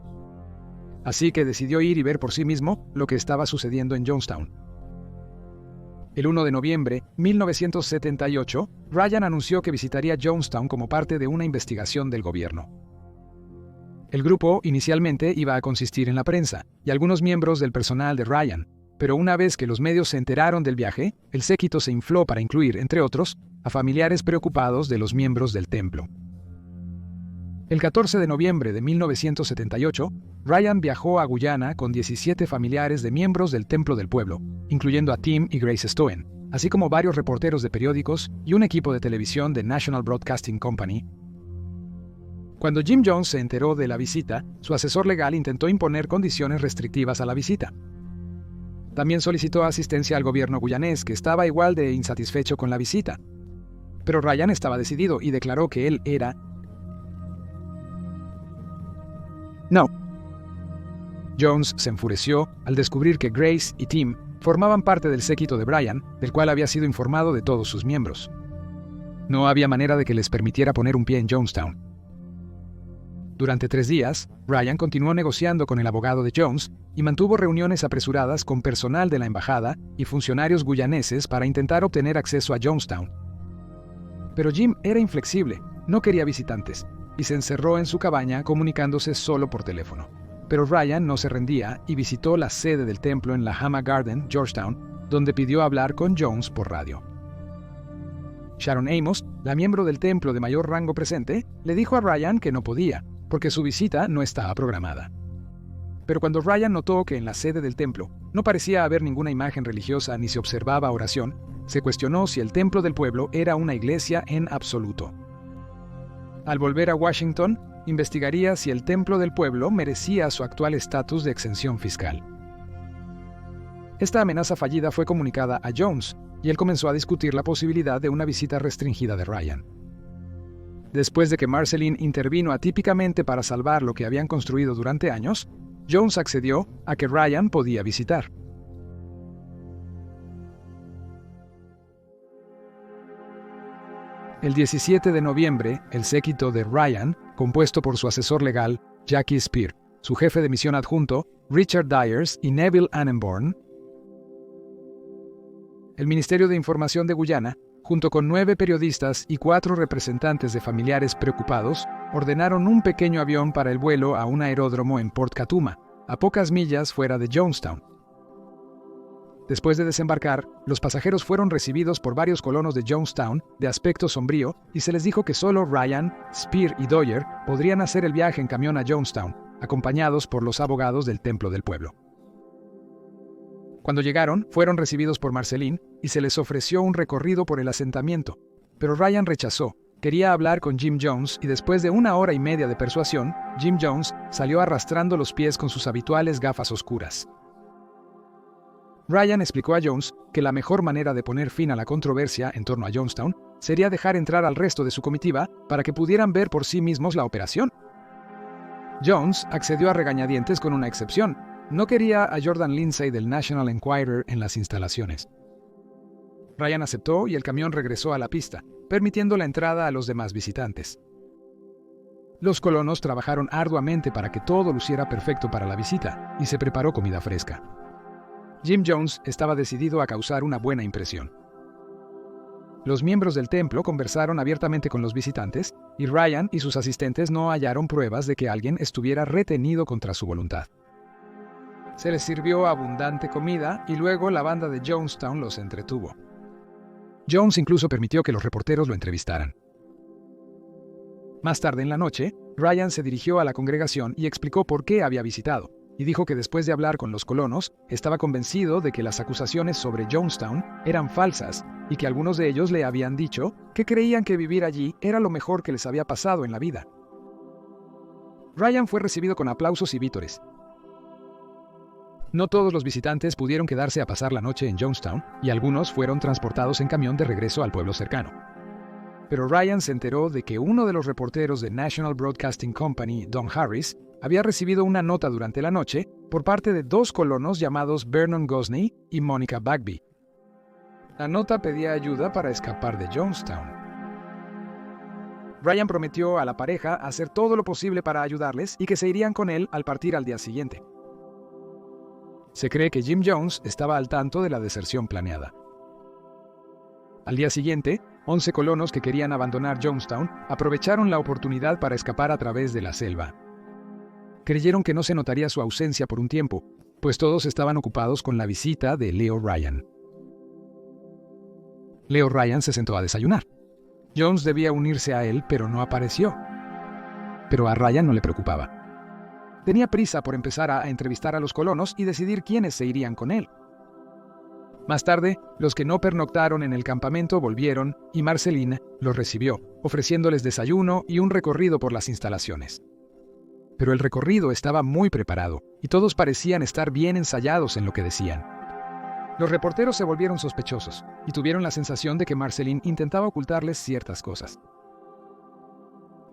Así que decidió ir y ver por sí mismo lo que estaba sucediendo en Jonestown. El 1 de noviembre de 1978, Ryan anunció que visitaría Jonestown como parte de una investigación del gobierno. El grupo inicialmente iba a consistir en la prensa y algunos miembros del personal de Ryan, pero una vez que los medios se enteraron del viaje, el séquito se infló para incluir, entre otros, a familiares preocupados de los miembros del templo. El 14 de noviembre de 1978, Ryan viajó a Guyana con 17 familiares de miembros del Templo del Pueblo, incluyendo a Tim y Grace Stowen, así como varios reporteros de periódicos y un equipo de televisión de National Broadcasting Company. Cuando Jim Jones se enteró de la visita, su asesor legal intentó imponer condiciones restrictivas a la visita. También solicitó asistencia al gobierno guyanés, que estaba igual de insatisfecho con la visita. Pero Ryan estaba decidido y declaró que él era no. Jones se enfureció al descubrir que Grace y Tim formaban parte del séquito de Ryan, del cual había sido informado de todos sus miembros. No había manera de que les permitiera poner un pie en Jonestown. Durante 3 días, Ryan continuó negociando con el abogado de Jones y mantuvo reuniones apresuradas con personal de la embajada y funcionarios guyaneses para intentar obtener acceso a Jonestown. Pero Jim era inflexible, no quería visitantes, y se encerró en su cabaña comunicándose solo por teléfono. Pero Ryan no se rendía y visitó la sede del templo en la Hama Garden, Georgetown, donde pidió hablar con Jones por radio. Sharon Amos, la miembro del templo de mayor rango presente, le dijo a Ryan que no podía, porque su visita no estaba programada. Pero cuando Ryan notó que en la sede del templo no parecía haber ninguna imagen religiosa ni se observaba oración, se cuestionó si el Templo del Pueblo era una iglesia en absoluto. Al volver a Washington, investigaría si el Templo del Pueblo merecía su actual estatus de exención fiscal. Esta amenaza fallida fue comunicada a Jones, y él comenzó a discutir la posibilidad de una visita restringida de Ryan. Después de que Marceline intervino atípicamente para salvar lo que habían construido durante años, Jones accedió a que Ryan podía visitar. El 17 de noviembre, el séquito de Ryan, compuesto por su asesor legal, Jackie Speer, su jefe de misión adjunto, Richard Dyers y Neville Annenborn, el Ministerio de Información de Guyana, junto con 9 periodistas y 4 representantes de familiares preocupados, ordenaron un pequeño avión para el vuelo a un aeródromo en Port Katuma, a pocas millas fuera de Jonestown. Después de desembarcar, los pasajeros fueron recibidos por varios colonos de Jonestown de aspecto sombrío y se les dijo que solo Ryan, Speer y Dwyer podrían hacer el viaje en camión a Jonestown, acompañados por los abogados del Templo del Pueblo. Cuando llegaron, fueron recibidos por Marceline y se les ofreció un recorrido por el asentamiento, pero Ryan rechazó. Quería hablar con Jim Jones y después de 1 hora y media de persuasión, Jim Jones salió arrastrando los pies con sus habituales gafas oscuras. Ryan explicó a Jones que la mejor manera de poner fin a la controversia en torno a Jonestown sería dejar entrar al resto de su comitiva para que pudieran ver por sí mismos la operación. Jones accedió a regañadientes con una excepción. No quería a Jordan Lindsay del National Enquirer en las instalaciones. Ryan aceptó y el camión regresó a la pista, permitiendo la entrada a los demás visitantes. Los colonos trabajaron arduamente para que todo luciera perfecto para la visita y se preparó comida fresca. Jim Jones estaba decidido a causar una buena impresión. Los miembros del templo conversaron abiertamente con los visitantes y Ryan y sus asistentes no hallaron pruebas de que alguien estuviera retenido contra su voluntad. Se les sirvió abundante comida y luego la banda de Jonestown los entretuvo. Jones incluso permitió que los reporteros lo entrevistaran. Más tarde en la noche, Ryan se dirigió a la congregación y explicó por qué había visitado, y dijo que después de hablar con los colonos, estaba convencido de que las acusaciones sobre Jonestown eran falsas y que algunos de ellos le habían dicho que creían que vivir allí era lo mejor que les había pasado en la vida. Ryan fue recibido con aplausos y vítores. No todos los visitantes pudieron quedarse a pasar la noche en Jonestown, y algunos fueron transportados en camión de regreso al pueblo cercano. Pero Ryan se enteró de que uno de los reporteros de National Broadcasting Company, Don Harris, había recibido una nota durante la noche por parte de dos colonos llamados Vernon Gosney y Monica Bagby. La nota pedía ayuda para escapar de Jonestown. Ryan prometió a la pareja hacer todo lo posible para ayudarles y que se irían con él al partir al día siguiente. Se cree que Jim Jones estaba al tanto de la deserción planeada. Al día siguiente, 11 colonos que querían abandonar Jonestown aprovecharon la oportunidad para escapar a través de la selva. Creyeron que no se notaría su ausencia por un tiempo, pues todos estaban ocupados con la visita de Leo Ryan. Leo Ryan se sentó a desayunar. Jones debía unirse a él, pero no apareció. Pero a Ryan no le preocupaba. Tenía prisa por empezar a entrevistar a los colonos y decidir quiénes se irían con él. Más tarde, los que no pernoctaron en el campamento volvieron y Marceline los recibió, ofreciéndoles desayuno y un recorrido por las instalaciones. Pero el recorrido estaba muy preparado y todos parecían estar bien ensayados en lo que decían. Los reporteros se volvieron sospechosos y tuvieron la sensación de que Marceline intentaba ocultarles ciertas cosas.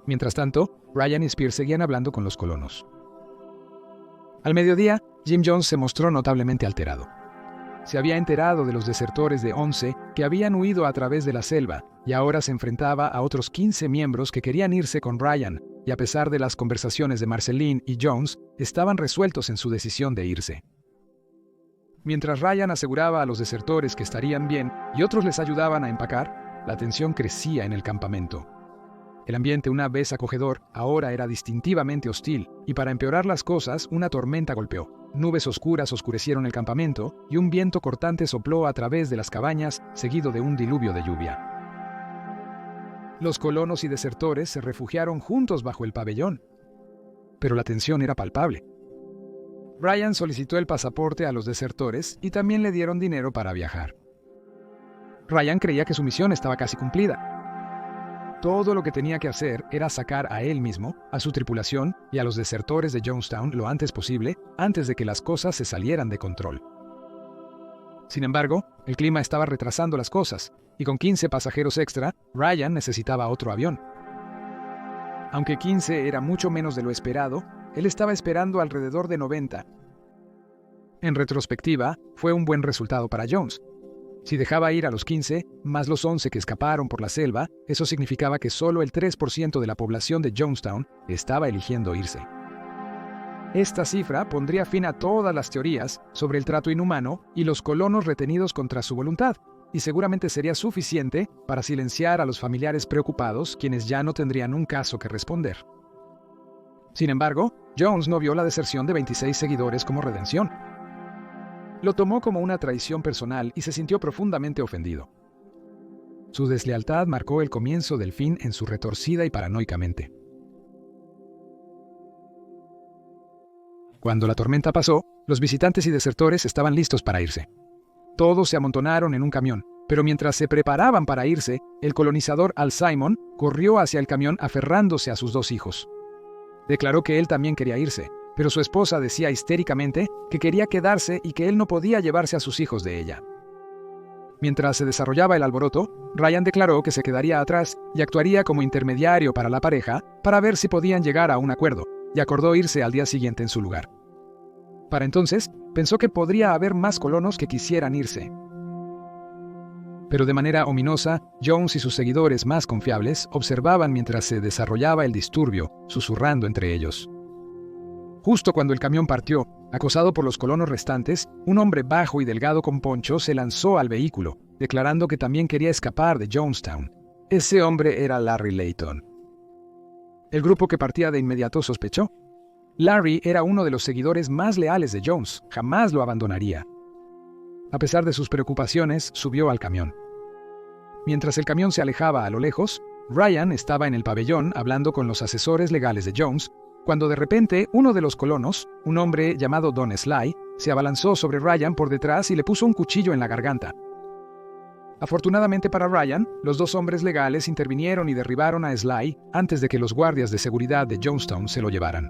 Mientras tanto, Ryan y Spears seguían hablando con los colonos. Al mediodía, Jim Jones se mostró notablemente alterado. Se había enterado de los desertores de 11 que habían huido a través de la selva y ahora se enfrentaba a otros 15 miembros que querían irse con Ryan y a pesar de las conversaciones de Marceline y Jones, estaban resueltos en su decisión de irse. Mientras Ryan aseguraba a los desertores que estarían bien y otros les ayudaban a empacar, la tensión crecía en el campamento. El ambiente, una vez acogedor, ahora era distintivamente hostil, y para empeorar las cosas, una tormenta golpeó. Nubes oscuras oscurecieron el campamento, y un viento cortante sopló a través de las cabañas, seguido de un diluvio de lluvia. Los colonos y desertores se refugiaron juntos bajo el pabellón. Pero la tensión era palpable. Ryan solicitó el pasaporte a los desertores y también le dieron dinero para viajar. Ryan creía que su misión estaba casi cumplida. Todo lo que tenía que hacer era sacar a él mismo, a su tripulación y a los desertores de Jonestown lo antes posible, antes de que las cosas se salieran de control. Sin embargo, el clima estaba retrasando las cosas, y con 15 pasajeros extra, Ryan necesitaba otro avión. Aunque 15 era mucho menos de lo esperado, él estaba esperando alrededor de 90. En retrospectiva, fue un buen resultado para Jones. Si dejaba ir a los 15, más los 11 que escaparon por la selva, eso significaba que solo el 3% de la población de Jonestown estaba eligiendo irse. Esta cifra pondría fin a todas las teorías sobre el trato inhumano y los colonos retenidos contra su voluntad, y seguramente sería suficiente para silenciar a los familiares preocupados, quienes ya no tendrían un caso que responder. Sin embargo, Jones no vio la deserción de 26 seguidores como redención. Lo tomó como una traición personal y se sintió profundamente ofendido. Su deslealtad marcó el comienzo del fin en su retorcida y paranoica mente. Cuando la tormenta pasó, los visitantes y desertores estaban listos para irse. Todos se amontonaron en un camión, pero mientras se preparaban para irse, el colonizador Al Simon corrió hacia el camión aferrándose a sus dos hijos. Declaró que él también quería irse, pero su esposa decía histéricamente que quería quedarse y que él no podía llevarse a sus hijos de ella. Mientras se desarrollaba el alboroto, Ryan declaró que se quedaría atrás y actuaría como intermediario para la pareja para ver si podían llegar a un acuerdo, y acordó irse al día siguiente en su lugar. Para entonces, pensó que podría haber más colonos que quisieran irse. Pero de manera ominosa, Jones y sus seguidores más confiables observaban mientras se desarrollaba el disturbio, susurrando entre ellos. Justo cuando el camión partió, acosado por los colonos restantes, un hombre bajo y delgado con poncho se lanzó al vehículo, declarando que también quería escapar de Jonestown. Ese hombre era Larry Layton. El grupo que partía de inmediato sospechó. Larry era uno de los seguidores más leales de Jones, jamás lo abandonaría. A pesar de sus preocupaciones, subió al camión. Mientras el camión se alejaba a lo lejos, Ryan estaba en el pabellón hablando con los asesores legales de Jones, cuando de repente uno de los colonos, un hombre llamado Don Sly, se abalanzó sobre Ryan por detrás y le puso un cuchillo en la garganta. Afortunadamente para Ryan, los dos hombres legales intervinieron y derribaron a Sly antes de que los guardias de seguridad de Jonestown se lo llevaran.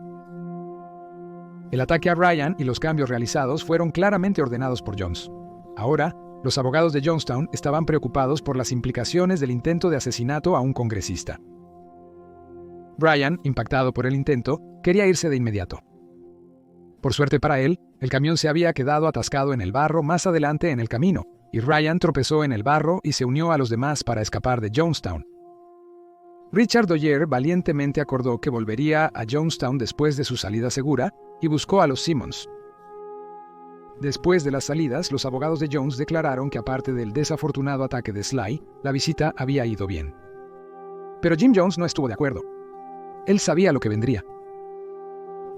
El ataque a Ryan y los cambios realizados fueron claramente ordenados por Jones. Ahora, los abogados de Jonestown estaban preocupados por las implicaciones del intento de asesinato a un congresista. Ryan, impactado por el intento, quería irse de inmediato. Por suerte para él, el camión se había quedado atascado en el barro más adelante en el camino, y Ryan tropezó en el barro y se unió a los demás para escapar de Jonestown. Richard Dwyer valientemente acordó que volvería a Jonestown después de su salida segura y buscó a los Simmons. Después de las salidas, los abogados de Jones declararon que aparte del desafortunado ataque de Sly, la visita había ido bien. Pero Jim Jones no estuvo de acuerdo. Él sabía lo que vendría.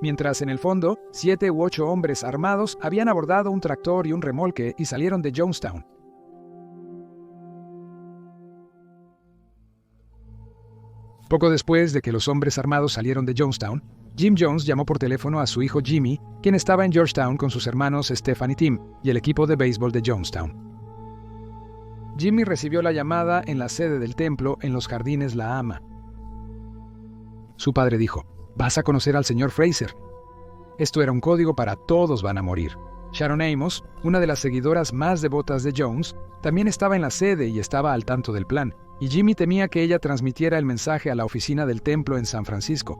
Mientras en el fondo, 7 u 8 hombres armados habían abordado un tractor y un remolque y salieron de Jonestown. Poco después de que los hombres armados salieron de Jonestown, Jim Jones llamó por teléfono a su hijo Jimmy, quien estaba en Georgetown con sus hermanos Stephen y Tim y el equipo de béisbol de Jonestown. Jimmy recibió la llamada en la sede del templo en los jardines La Ama. Su padre dijo: «Vas a conocer al señor Fraser». Esto era un código para todos van a morir. Sharon Amos, una de las seguidoras más devotas de Jones, también estaba en la sede y estaba al tanto del plan, y Jimmy temía que ella transmitiera el mensaje a la oficina del templo en San Francisco.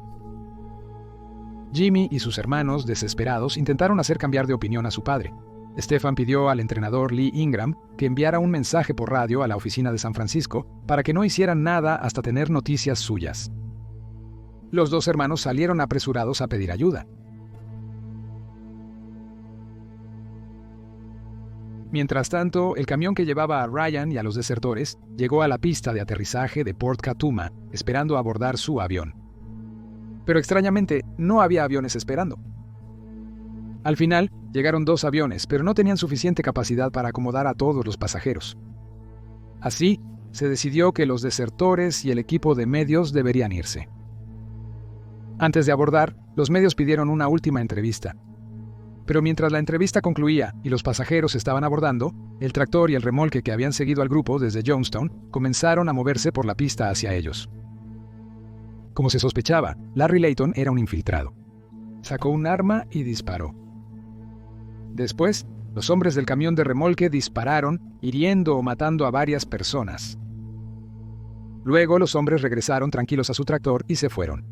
Jimmy y sus hermanos, desesperados, intentaron hacer cambiar de opinión a su padre. Stephen pidió al entrenador Lee Ingram que enviara un mensaje por radio a la oficina de San Francisco para que no hicieran nada hasta tener noticias suyas. Los dos hermanos salieron apresurados a pedir ayuda. Mientras tanto, el camión que llevaba a Ryan y a los desertores llegó a la pista de aterrizaje de Port Kaituma, esperando abordar su avión. Pero extrañamente, no había aviones esperando. Al final, llegaron 2 aviones, pero no tenían suficiente capacidad para acomodar a todos los pasajeros. Así, se decidió que los desertores y el equipo de medios deberían irse. Antes de abordar, los medios pidieron una última entrevista. Pero mientras la entrevista concluía y los pasajeros estaban abordando, el tractor y el remolque que habían seguido al grupo desde Jonestown comenzaron a moverse por la pista hacia ellos. Como se sospechaba, Larry Layton era un infiltrado. Sacó un arma y disparó. Después, los hombres del camión de remolque dispararon, hiriendo o matando a varias personas. Luego, los hombres regresaron tranquilos a su tractor y se fueron.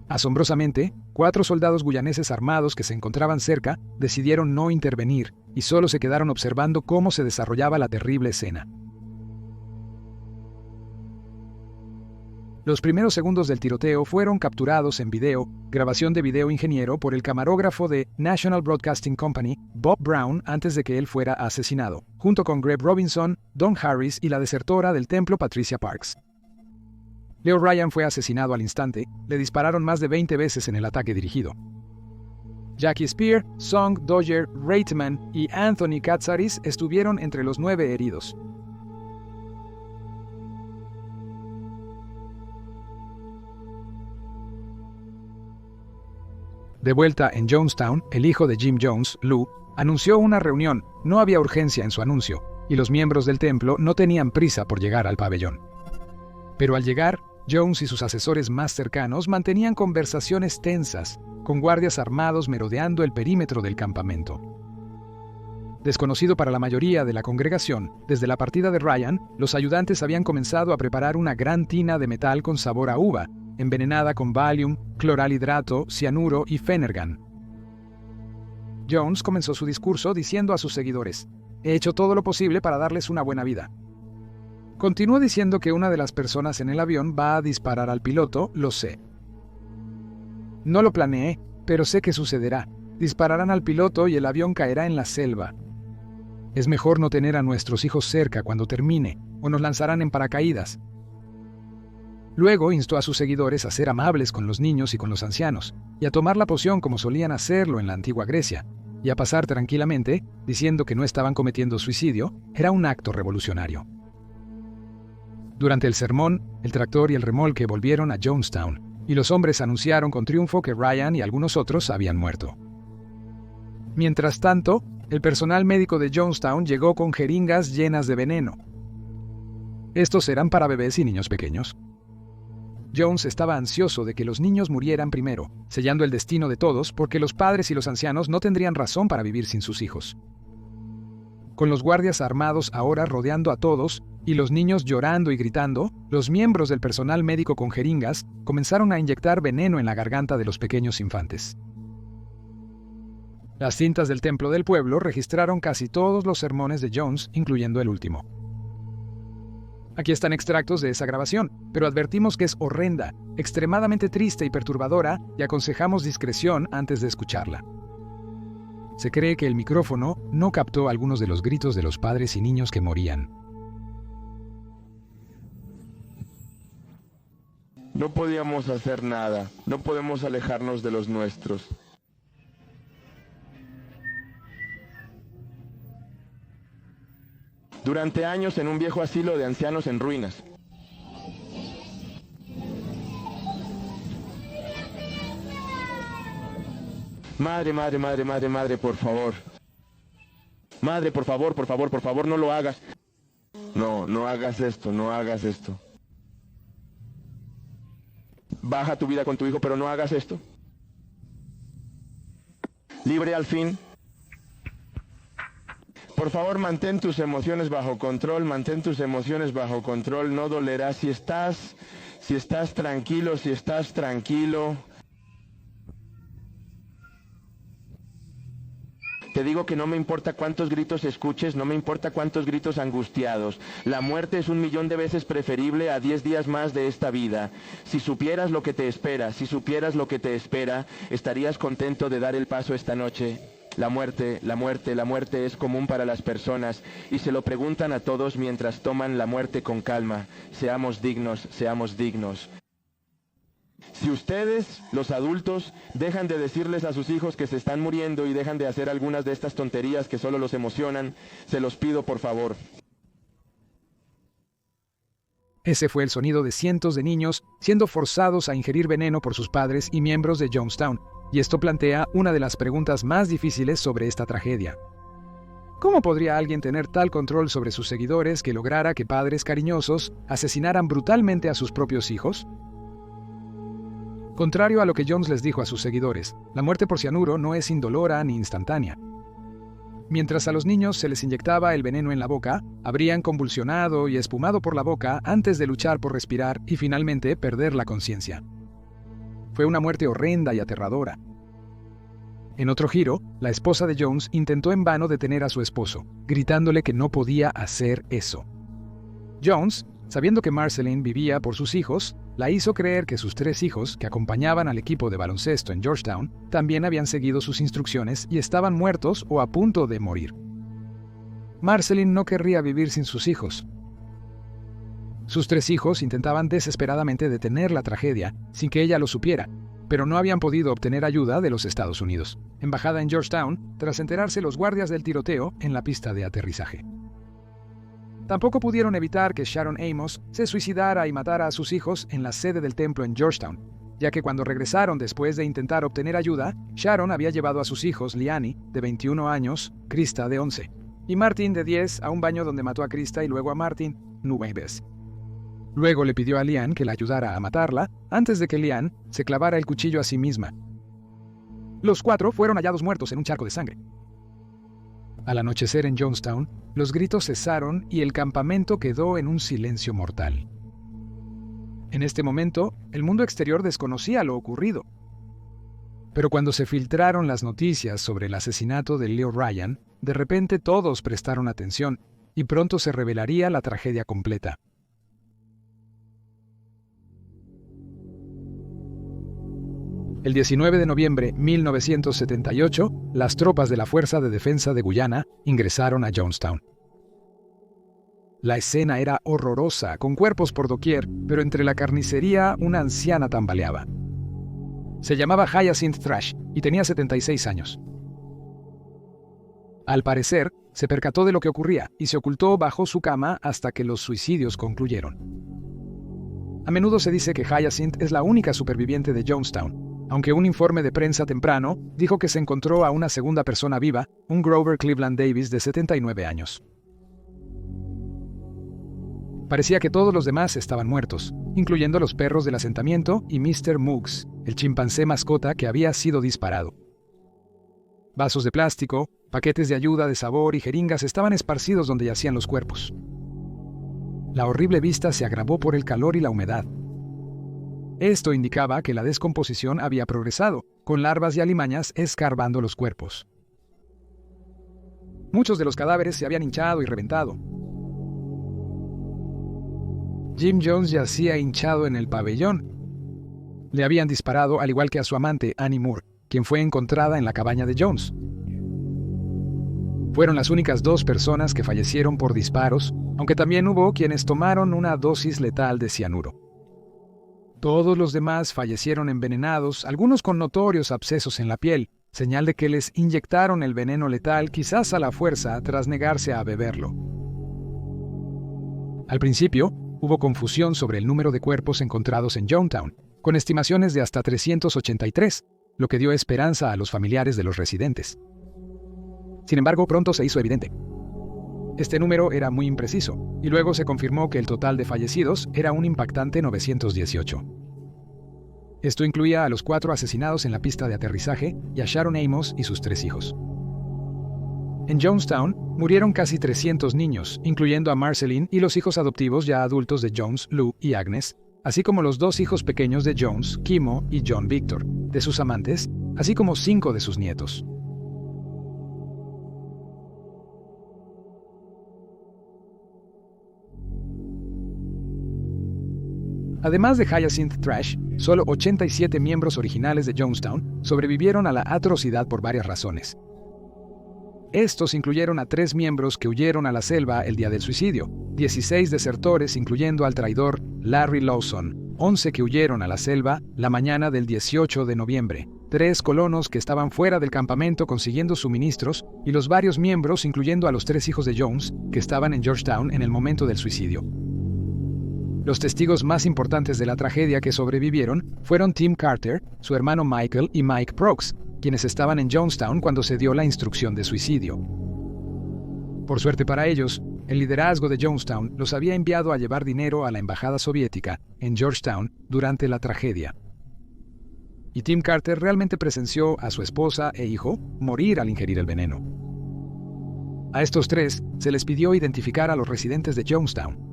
Asombrosamente, 4 soldados guyaneses armados que se encontraban cerca decidieron no intervenir y solo se quedaron observando cómo se desarrollaba la terrible escena. Los primeros segundos del tiroteo fueron capturados en video, grabación de video ingeniero por el camarógrafo de National Broadcasting Company, Bob Brown, antes de que él fuera asesinado, junto con Greg Robinson, Don Harris y la desertora del templo Patricia Parks. Leo Ryan fue asesinado al instante, le dispararon más de 20 veces en el ataque dirigido. Jackie Spear, Song, Dodger, Reitman y Anthony Katsaris estuvieron entre los 9 heridos. De vuelta en Jonestown, el hijo de Jim Jones, Lou, anunció una reunión. No había urgencia en su anuncio, y los miembros del templo no tenían prisa por llegar al pabellón. Pero al llegar, Jones y sus asesores más cercanos mantenían conversaciones tensas, con guardias armados merodeando el perímetro del campamento. Desconocido para la mayoría de la congregación, desde la partida de Ryan, los ayudantes habían comenzado a preparar una gran tina de metal con sabor a uva, envenenada con Valium, cloralhidrato, cianuro y Phenergan. Jones comenzó su discurso diciendo a sus seguidores: «He hecho todo lo posible para darles una buena vida». Continuó diciendo que una de las personas en el avión va a disparar al piloto, lo sé. No lo planeé, pero sé que sucederá. Dispararán al piloto y el avión caerá en la selva. Es mejor no tener a nuestros hijos cerca cuando termine, o nos lanzarán en paracaídas. Luego instó a sus seguidores a ser amables con los niños y con los ancianos, y a tomar la poción como solían hacerlo en la antigua Grecia, y a pasar tranquilamente, diciendo que no estaban cometiendo suicidio, era un acto revolucionario. Durante el sermón, el tractor y el remolque volvieron a Jonestown, y los hombres anunciaron con triunfo que Ryan y algunos otros habían muerto. Mientras tanto, el personal médico de Jonestown llegó con jeringas llenas de veneno. Estos eran para bebés y niños pequeños. Jones estaba ansioso de que los niños murieran primero, sellando el destino de todos porque los padres y los ancianos no tendrían razón para vivir sin sus hijos. Con los guardias armados ahora rodeando a todos y los niños llorando y gritando, los miembros del personal médico con jeringas comenzaron a inyectar veneno en la garganta de los pequeños infantes. Las cintas del templo del pueblo registraron casi todos los sermones de Jones, incluyendo el último. Aquí están extractos de esa grabación, pero advertimos que es horrenda, extremadamente triste y perturbadora, y aconsejamos discreción antes de escucharla. Se cree que el micrófono no captó algunos de los gritos de los padres y niños que morían. No podíamos hacer nada, no podemos alejarnos de los nuestros. Durante años en un viejo asilo de ancianos en ruinas. Madre, por favor. Madre, por favor, no lo hagas. No hagas esto, no hagas esto. Baja tu vida con tu hijo, pero no hagas esto. Libre al fin. Por favor, mantén tus emociones bajo control, no dolerá. Si estás tranquilo. Te digo que no me importa cuántos gritos escuches, no me importa cuántos gritos angustiados. La muerte es 1.000.000 de veces preferible a 10 días más de esta vida. Si supieras lo que te espera, estarías contento de dar el paso esta noche. La muerte es común para las personas y se lo preguntan a todos mientras toman la muerte con calma. Seamos dignos. Si ustedes, los adultos, dejan de decirles a sus hijos que se están muriendo y dejan de hacer algunas de estas tonterías que solo los emocionan, se los pido por favor. Ese fue el sonido de cientos de niños siendo forzados a ingerir veneno por sus padres y miembros de Jonestown. Y esto plantea una de las preguntas más difíciles sobre esta tragedia. ¿Cómo podría alguien tener tal control sobre sus seguidores que lograra que padres cariñosos asesinaran brutalmente a sus propios hijos? Contrario a lo que Jones les dijo a sus seguidores, la muerte por cianuro no es indolora ni instantánea. Mientras a los niños se les inyectaba el veneno en la boca, habrían convulsionado y espumado por la boca antes de luchar por respirar y finalmente perder la conciencia. Fue una muerte horrenda y aterradora. En otro giro, la esposa de Jones intentó en vano detener a su esposo, gritándole que no podía hacer eso. Jones, sabiendo que Marceline vivía por sus hijos, la hizo creer que sus 3 hijos, que acompañaban al equipo de baloncesto en Georgetown, también habían seguido sus instrucciones y estaban muertos o a punto de morir. Marceline no querría vivir sin sus hijos. Sus 3 hijos intentaban desesperadamente detener la tragedia sin que ella lo supiera, pero no habían podido obtener ayuda de los Estados Unidos, embajada en Georgetown, tras enterarse los guardias del tiroteo en la pista de aterrizaje. Tampoco pudieron evitar que Sharon Amos se suicidara y matara a sus hijos en la sede del templo en Georgetown, ya que cuando regresaron después de intentar obtener ayuda, Sharon había llevado a sus hijos Liani, de 21 años, Krista, de 11, y Martin, de 10, a un baño donde mató a Krista y luego a Martin 9 veces. Luego le pidió a Lian que la ayudara a matarla antes de que Lian se clavara el cuchillo a sí misma. Los 4 fueron hallados muertos en un charco de sangre. Al anochecer en Jonestown, los gritos cesaron y el campamento quedó en un silencio mortal. En este momento, el mundo exterior desconocía lo ocurrido. Pero cuando se filtraron las noticias sobre el asesinato de Leo Ryan, de repente todos prestaron atención y pronto se revelaría la tragedia completa. El 19 de noviembre de 1978, las tropas de la Fuerza de Defensa de Guyana ingresaron a Jonestown. La escena era horrorosa, con cuerpos por doquier, pero entre la carnicería una anciana tambaleaba. Se llamaba Hyacinth Thrash y tenía 76 años. Al parecer, se percató de lo que ocurría y se ocultó bajo su cama hasta que los suicidios concluyeron. A menudo se dice que Hyacinth es la única superviviente de Jonestown, aunque un informe de prensa temprano dijo que se encontró a una segunda persona viva, un Grover Cleveland Davis de 79 años. Parecía que todos los demás estaban muertos, incluyendo los perros del asentamiento y Mr. Muggs, el chimpancé mascota que había sido disparado. Vasos de plástico, paquetes de ayuda de sabor y jeringas estaban esparcidos donde yacían los cuerpos. La horrible vista se agravó por el calor y la humedad. Esto indicaba que la descomposición había progresado, con larvas y alimañas escarbando los cuerpos. Muchos de los cadáveres se habían hinchado y reventado. Jim Jones yacía hinchado en el pabellón. Le habían disparado al igual que a su amante, Annie Moore, quien fue encontrada en la cabaña de Jones. Fueron las únicas 2 personas que fallecieron por disparos, aunque también hubo quienes tomaron una dosis letal de cianuro. Todos los demás fallecieron envenenados, algunos con notorios abscesos en la piel, señal de que les inyectaron el veneno letal quizás a la fuerza tras negarse a beberlo. Al principio, hubo confusión sobre el número de cuerpos encontrados en Jonestown, con estimaciones de hasta 383, lo que dio esperanza a los familiares de los residentes. Sin embargo, pronto se hizo evidente. Este número era muy impreciso, y luego se confirmó que el total de fallecidos era un impactante 918. Esto incluía a los 4 asesinados en la pista de aterrizaje y a Sharon Amos y sus 3 hijos. En Jonestown murieron casi 300 niños, incluyendo a Marceline y los hijos adoptivos ya adultos de Jones, Lou y Agnes, así como los 2 hijos pequeños de Jones, Kimo y John Victor, de sus amantes, así como 5 de sus nietos. Además de Hyacinth Thrash, solo 87 miembros originales de Jonestown sobrevivieron a la atrocidad por varias razones. Estos incluyeron a 3 miembros que huyeron a la selva el día del suicidio, 16 desertores incluyendo al traidor Larry Lawson, 11 que huyeron a la selva la mañana del 18 de noviembre, 3 colonos que estaban fuera del campamento consiguiendo suministros y los varios miembros incluyendo a los 3 hijos de Jones que estaban en Georgetown en el momento del suicidio. Los testigos más importantes de la tragedia que sobrevivieron fueron Tim Carter, su hermano Michael y Mike Brooks, quienes estaban en Jonestown cuando se dio la instrucción de suicidio. Por suerte para ellos, el liderazgo de Jonestown los había enviado a llevar dinero a la embajada soviética en Georgetown durante la tragedia. Y Tim Carter realmente presenció a su esposa e hijo morir al ingerir el veneno. A estos 3 se les pidió identificar a los residentes de Jonestown.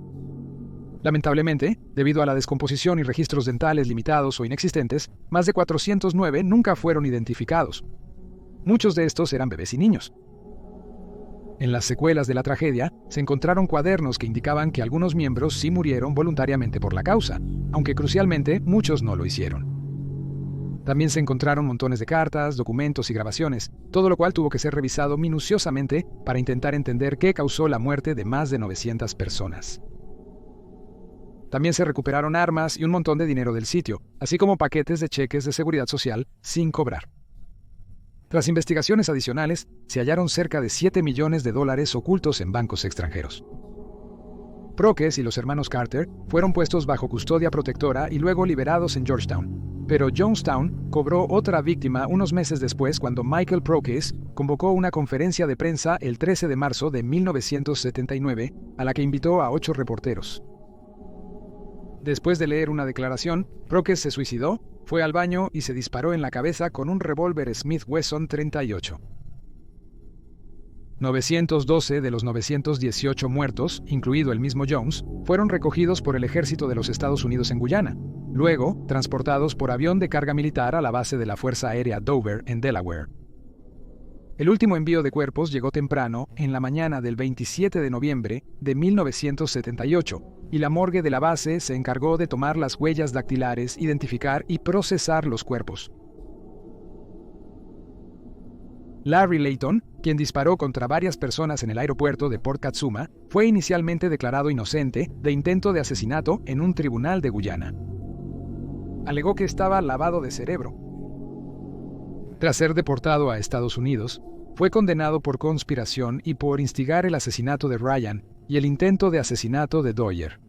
Lamentablemente, debido a la descomposición y registros dentales limitados o inexistentes, más de 409 nunca fueron identificados. Muchos de estos eran bebés y niños. En las secuelas de la tragedia, se encontraron cuadernos que indicaban que algunos miembros sí murieron voluntariamente por la causa, aunque crucialmente muchos no lo hicieron. También se encontraron montones de cartas, documentos y grabaciones, todo lo cual tuvo que ser revisado minuciosamente para intentar entender qué causó la muerte de más de 900 personas. También se recuperaron armas y un montón de dinero del sitio, así como paquetes de cheques de seguridad social sin cobrar. Tras investigaciones adicionales, se hallaron cerca de $7 millones ocultos en bancos extranjeros. Prokes y los hermanos Carter fueron puestos bajo custodia protectora y luego liberados en Georgetown. Pero Jonestown cobró otra víctima unos meses después cuando Michael Prokes convocó una conferencia de prensa el 13 de marzo de 1979 a la que invitó a 8 reporteros. Después de leer una declaración, Prokes se suicidó, fue al baño y se disparó en la cabeza con un revólver Smith Wesson 38. 912 de los 918 muertos, incluido el mismo Jones, fueron recogidos por el ejército de los Estados Unidos en Guyana, luego transportados por avión de carga militar a la base de la Fuerza Aérea Dover en Delaware. El último envío de cuerpos llegó temprano, en la mañana del 27 de noviembre de 1978, y la morgue de la base se encargó de tomar las huellas dactilares, identificar y procesar los cuerpos. Larry Layton, quien disparó contra varias personas en el aeropuerto de Port Katsuma, fue inicialmente declarado inocente de intento de asesinato en un tribunal de Guyana. Alegó que estaba lavado de cerebro. Tras ser deportado a Estados Unidos, fue condenado por conspiración y por instigar el asesinato de Ryan y el intento de asesinato de Doyer.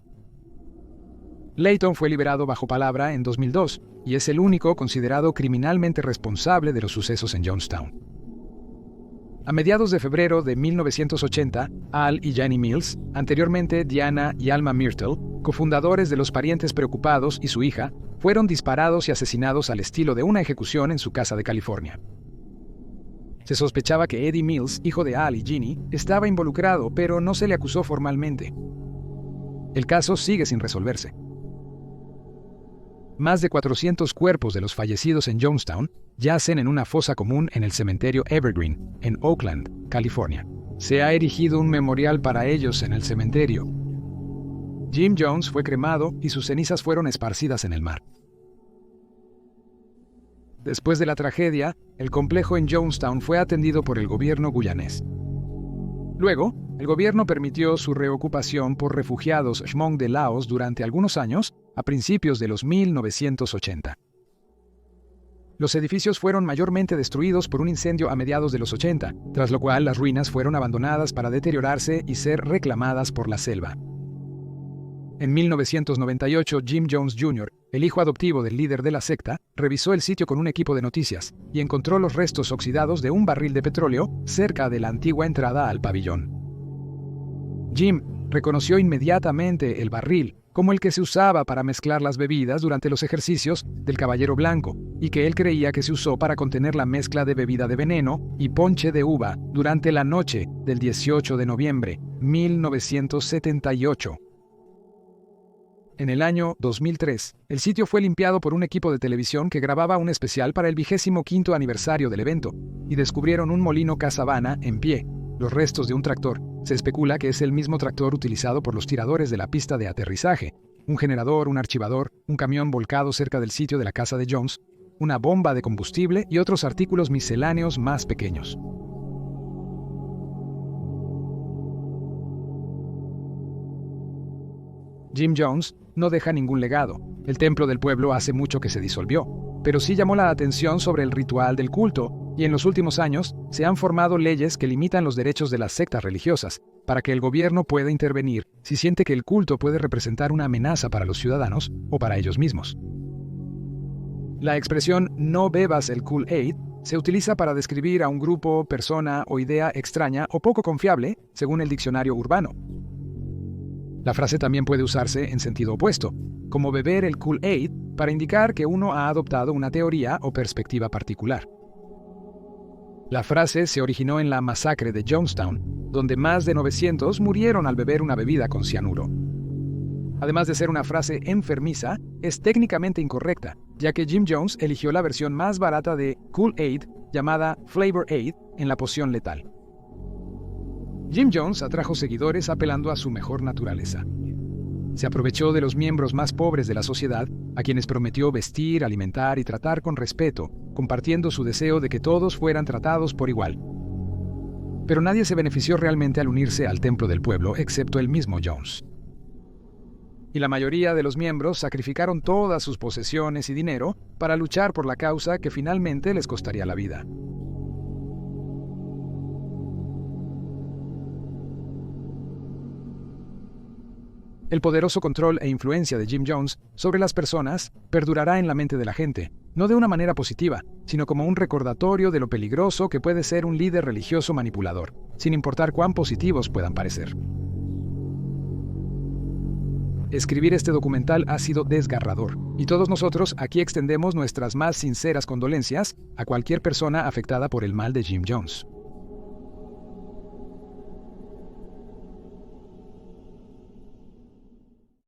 Layton fue liberado bajo palabra en 2002 y es el único considerado criminalmente responsable de los sucesos en Jonestown. A mediados de febrero de 1980, Al y Janie Mills, anteriormente Diana y Alma Myrtle, cofundadores de Los Parientes Preocupados y su hija, fueron disparados y asesinados al estilo de una ejecución en su casa de California. Se sospechaba que Eddie Mills, hijo de Al y Ginny, estaba involucrado, pero no se le acusó formalmente. El caso sigue sin resolverse. Más de 400 cuerpos de los fallecidos en Jonestown yacen en una fosa común en el cementerio Evergreen, en Oakland, California. Se ha erigido un memorial para ellos en el cementerio. Jim Jones fue cremado y sus cenizas fueron esparcidas en el mar. Después de la tragedia, el complejo en Jonestown fue atendido por el gobierno guyanés. Luego, el gobierno permitió su reocupación por refugiados Hmong de Laos durante algunos años, a principios de los 1980. Los edificios fueron mayormente destruidos por un incendio a mediados de los 80, tras lo cual las ruinas fueron abandonadas para deteriorarse y ser reclamadas por la selva. En 1998, Jim Jones Jr., el hijo adoptivo del líder de la secta, revisó el sitio con un equipo de noticias y encontró los restos oxidados de un barril de petróleo cerca de la antigua entrada al pabellón. Jim reconoció inmediatamente el barril como el que se usaba para mezclar las bebidas durante los ejercicios del Caballero Blanco y que él creía que se usó para contener la mezcla de bebida de veneno y ponche de uva durante la noche del 18 de noviembre, 1978. En el año 2003, el sitio fue limpiado por un equipo de televisión que grababa un especial para el 25º aniversario del evento, y descubrieron un molino Casabana en pie, los restos de un tractor. Se especula que es el mismo tractor utilizado por los tiradores de la pista de aterrizaje, un generador, un archivador, un camión volcado cerca del sitio de la casa de Jones, una bomba de combustible y otros artículos misceláneos más pequeños. Jim Jones no deja ningún legado. El templo del pueblo hace mucho que se disolvió, pero sí llamó la atención sobre el ritual del culto, y en los últimos años se han formado leyes que limitan los derechos de las sectas religiosas, para que el gobierno pueda intervenir si siente que el culto puede representar una amenaza para los ciudadanos o para ellos mismos. La expresión "no bebas el Kool-Aid" se utiliza para describir a un grupo, persona o idea extraña o poco confiable, según el diccionario urbano. La frase también puede usarse en sentido opuesto, como beber el Kool-Aid, para indicar que uno ha adoptado una teoría o perspectiva particular. La frase se originó en la masacre de Jonestown, donde más de 900 murieron al beber una bebida con cianuro. Además de ser una frase enfermiza, es técnicamente incorrecta, ya que Jim Jones eligió la versión más barata de Kool-Aid, llamada Flavor Aid, en la poción letal. Jim Jones atrajo seguidores apelando a su mejor naturaleza. Se aprovechó de los miembros más pobres de la sociedad, a quienes prometió vestir, alimentar y tratar con respeto, compartiendo su deseo de que todos fueran tratados por igual. Pero nadie se benefició realmente al unirse al templo del pueblo, excepto el mismo Jones. Y la mayoría de los miembros sacrificaron todas sus posesiones y dinero para luchar por la causa que finalmente les costaría la vida. El poderoso control e influencia de Jim Jones sobre las personas perdurará en la mente de la gente, no de una manera positiva, sino como un recordatorio de lo peligroso que puede ser un líder religioso manipulador, sin importar cuán positivos puedan parecer. Escribir este documental ha sido desgarrador, y todos nosotros aquí extendemos nuestras más sinceras condolencias a cualquier persona afectada por el mal de Jim Jones.